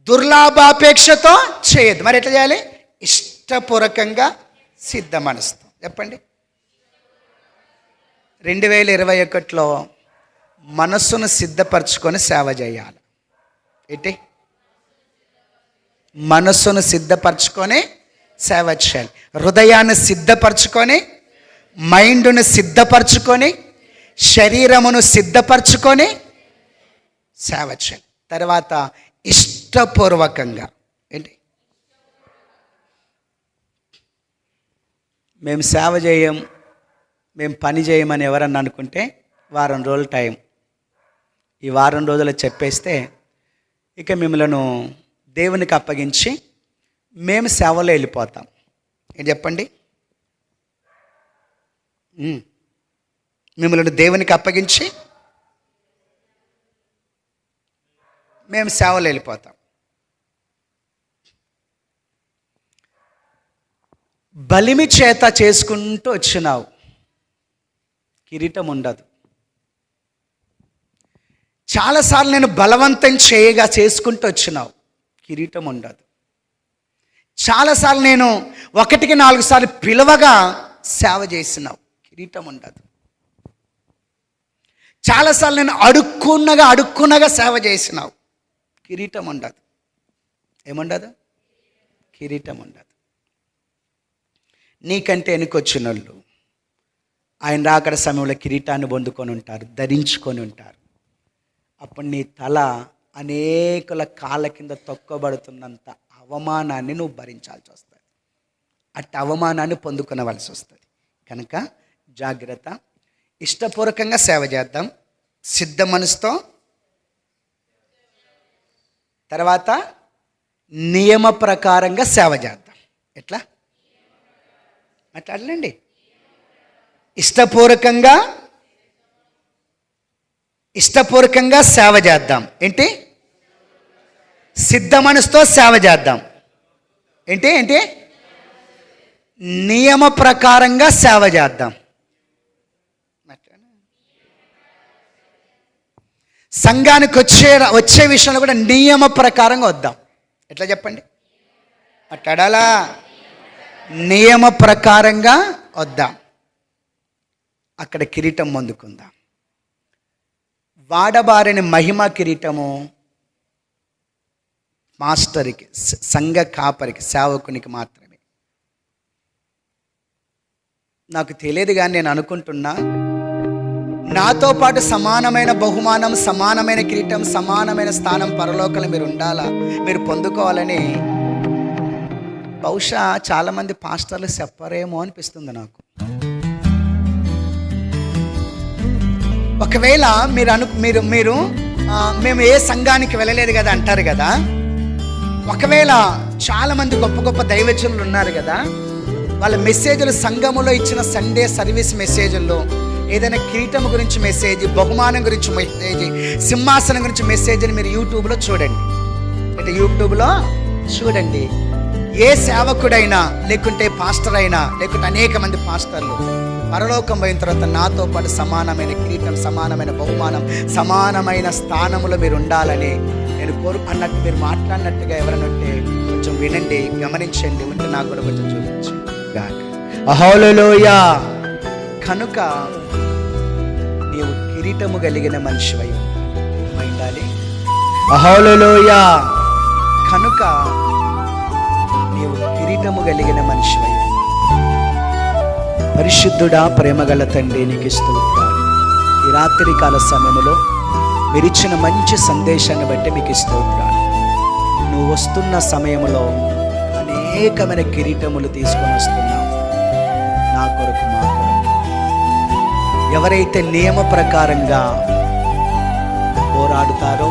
దుర్లాభాపేక్షతో చేయొద్దు. మరి ఎట్లా చేయాలి? ఇష్టపూర్వకంగా, సిద్ధ మనసుతో. చెప్పండి. 2021లో మనస్సును సిద్ధపరచుకొని సేవ చేయాలి. ఏంటి? మనస్సును సిద్ధపరచుకొని సేవ చేయాలి. హృదయాన్ని సిద్ధపరచుకొని, మైండ్ను సిద్ధపరచుకొని, శరీరమును సిద్ధపరచుకొని సేవ చేయాలి. తర్వాత ఇష్టపూర్వకంగా. ఏంటి? మేము సేవ చేయం, మేము పని చేయమని ఎవరన్నా అనుకుంటే వారం రోజుల టైం, ఈ వారం రోజులు చెప్పేస్తే ఇక మిమ్మల్ని దేవునికి అప్పగించి మేము సేవలో వెళ్ళిపోతాం. ఏం చెప్పండి? మిమ్మల్ని దేవునికి అప్పగించి మేము సేవలో వెళ్ళిపోతాం. బలిమి చేత చేసుకుంటూ వచ్చినావు, కిరీటం ఉండదు. చాలాసార్లు నేను బలవంతం చేయగా చేసుకుంటూ వచ్చినావు, కిరీటం ఉండదు. చాలాసార్లు నేను 1-4 సార్లు పిలవగా సేవ చేసినావు, కిరీటం ఉండదు. చాలాసార్లు నేను అడుక్కునగా సేవ చేసినావు, కిరీటం ఉండదు. ఏముండదు? కిరీటం ఉండదు. నీకంటే వెనుకొచ్చిన వాళ్ళు ఆయన రాకడ సమయంలో కిరీటాన్ని పొందుకొని ఉంటారు, ధరించుకొని ఉంటారు. అప్పుడు నీ తల అనేకుల కాళ్ళ కింద తొక్కబడుతున్నంత అవమానాన్ని నువ్వు భరించాల్సి వస్తుంది. అట్టి అవమానాన్ని పొందుకునవలసి వస్తుంది. కనుక జాగ్రత్త. ఇష్టపూర్వకంగా సేవ చేద్దాం, సిద్ధ మనసుతో. తర్వాత నియమ ప్రకారంగా సేవ చేద్దాం. ఎట్లా మాట్లాడలేండి? ఇష్టపూర్వకంగా సేవ చేద్దాం. ఏంటి? సిద్ధ మనసుతో సేవ చేద్దాం. ఏంటి? నియమ ప్రకారంగా సేవ చేద్దాం. సంఘానికి వచ్చే విషయంలో కూడా నియమ ప్రకారంగా వద్దాం. ఎట్లా చెప్పండి? మాట్లాడాలా? నియమ ప్రకారంగా వద్దాం. అక్కడ కిరీటం పొందుకుందాం. వాడబారిన మహిమ కిరీటము మాస్టర్కి, సంఘ కాపరికి, సేవకునికి మాత్రమే. నాకు తెలియదు కానీ నేను అనుకుంటున్నా, నాతో పాటు సమానమైన బహుమానం, సమానమైన కిరీటం, సమానమైన స్థానం పరలోకంలో మీరు ఉండాలా, మీరు పొందుకోవాలని బహుశా చాలామంది పాస్టర్లు చెప్పరేమో అనిపిస్తుంది నాకు. ఒకవేళ మీరు మేము ఏ సంఘానికి వెళ్ళలేదు కదా అంటారు కదా. ఒకవేళ చాలామంది గొప్ప గొప్ప దైవజనులు ఉన్నారు కదా, వాళ్ళ మెసేజ్లు సంఘములో ఇచ్చిన సండే సర్వీస్ మెసేజ్ల్లో ఏదైనా కిరీటం గురించి మెసేజ్, బహుమానం గురించి మెసేజ్, సింహాసనం గురించి మెసేజ్ని మీరు యూట్యూబ్లో చూడండి. అంటే యూట్యూబ్లో చూడండి. ఏ సేవకుడైనా, లేకుంటే పాస్టర్ అయినా, లేకుంటే అనేక మంది పాస్టర్లు పరలోకం పోయిన తర్వాత నాతో పాటు సమానమైన కిరీటం, సమానమైన బహుమానం, సమానమైన స్థానంలో మీరు ఉండాలని నేను అన్నట్టు మీరు మాట్లాడినట్టుగా ఎవరైనా ఉంటే కొంచెం వినండి, గమనించండి. ఉంటే నాకు కూడా కొంచెం చూపించండి. హల్లెలూయా. కనుక నీవు కిరీటము కలిగిన మనిషివై ఉండాలి. హల్లెలూయా. కనుక నీవు కిరీటము కలిగిన మనిషివై. పరిశుద్ధుడా, ప్రేమగల తండ్రి, నీకు స్తోత్రాలు. ఈ రాత్రి కాల సమయంలో మీరు ఇచ్చిన మంచి సందేశాన్ని బట్టి మీకు స్తోత్రాలు. నువ్వు వస్తున్న సమయంలో అనేకమైన కిరీటములు తీసుకొని వస్తున్నావు. నా కొరకు, మా కొరకు. ఎవరైతే నియమ ప్రకారంగా పోరాడుతారో,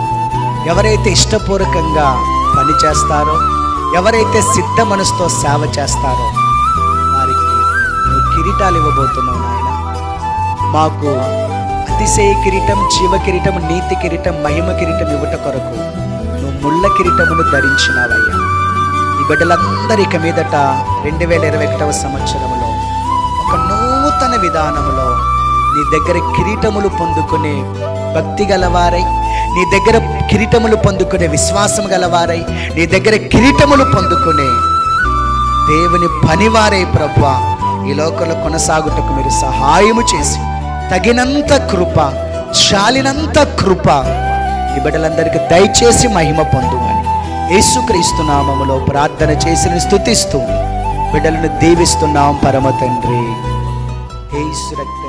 ఎవరైతే ఇష్టపూర్వకంగా పనిచేస్తారో, ఎవరైతే సిద్ధ మనసుతో సేవ చేస్తారో వారికి నువ్వు కిరీటాలు ఇవ్వబోతున్నావు నాయన. మాకు అతిశయ కిరీటం, జీవ కిరీటం, నీతి కిరీటం, మహిమ కిరీటం ఇవ్వట కొరకు నువ్వు ముళ్ళ కిరీటమును ధరించినావయ్యా. ఈ బిడ్డలందరికీ మీదట 2021వ సంవత్సరంలో ఒక నూతన విధానములో నీ దగ్గర కిరీటములు పొందుకునే భక్తి గలవారై, నీ దగ్గర కిరీటములు పొందుకునే విశ్వాసం గలవారై, నీ దగ్గర కిరీటములు పొందుకునే దేవుని పనివారై ప్రభువా ఈ లోకంలో కొనసాగుటకు మీరు సహాయము చేసి తగినంత కృప, చాలినంత కృప ఈ బిడ్డలందరికీ దయచేసి మహిమ పొందుమని యేసుక్రీస్తు నామములో ప్రార్థన చేసి స్తుతిస్తూ బిడ్డలను దీవిస్తున్నాం పరమ తండ్రి. యేసు రక్త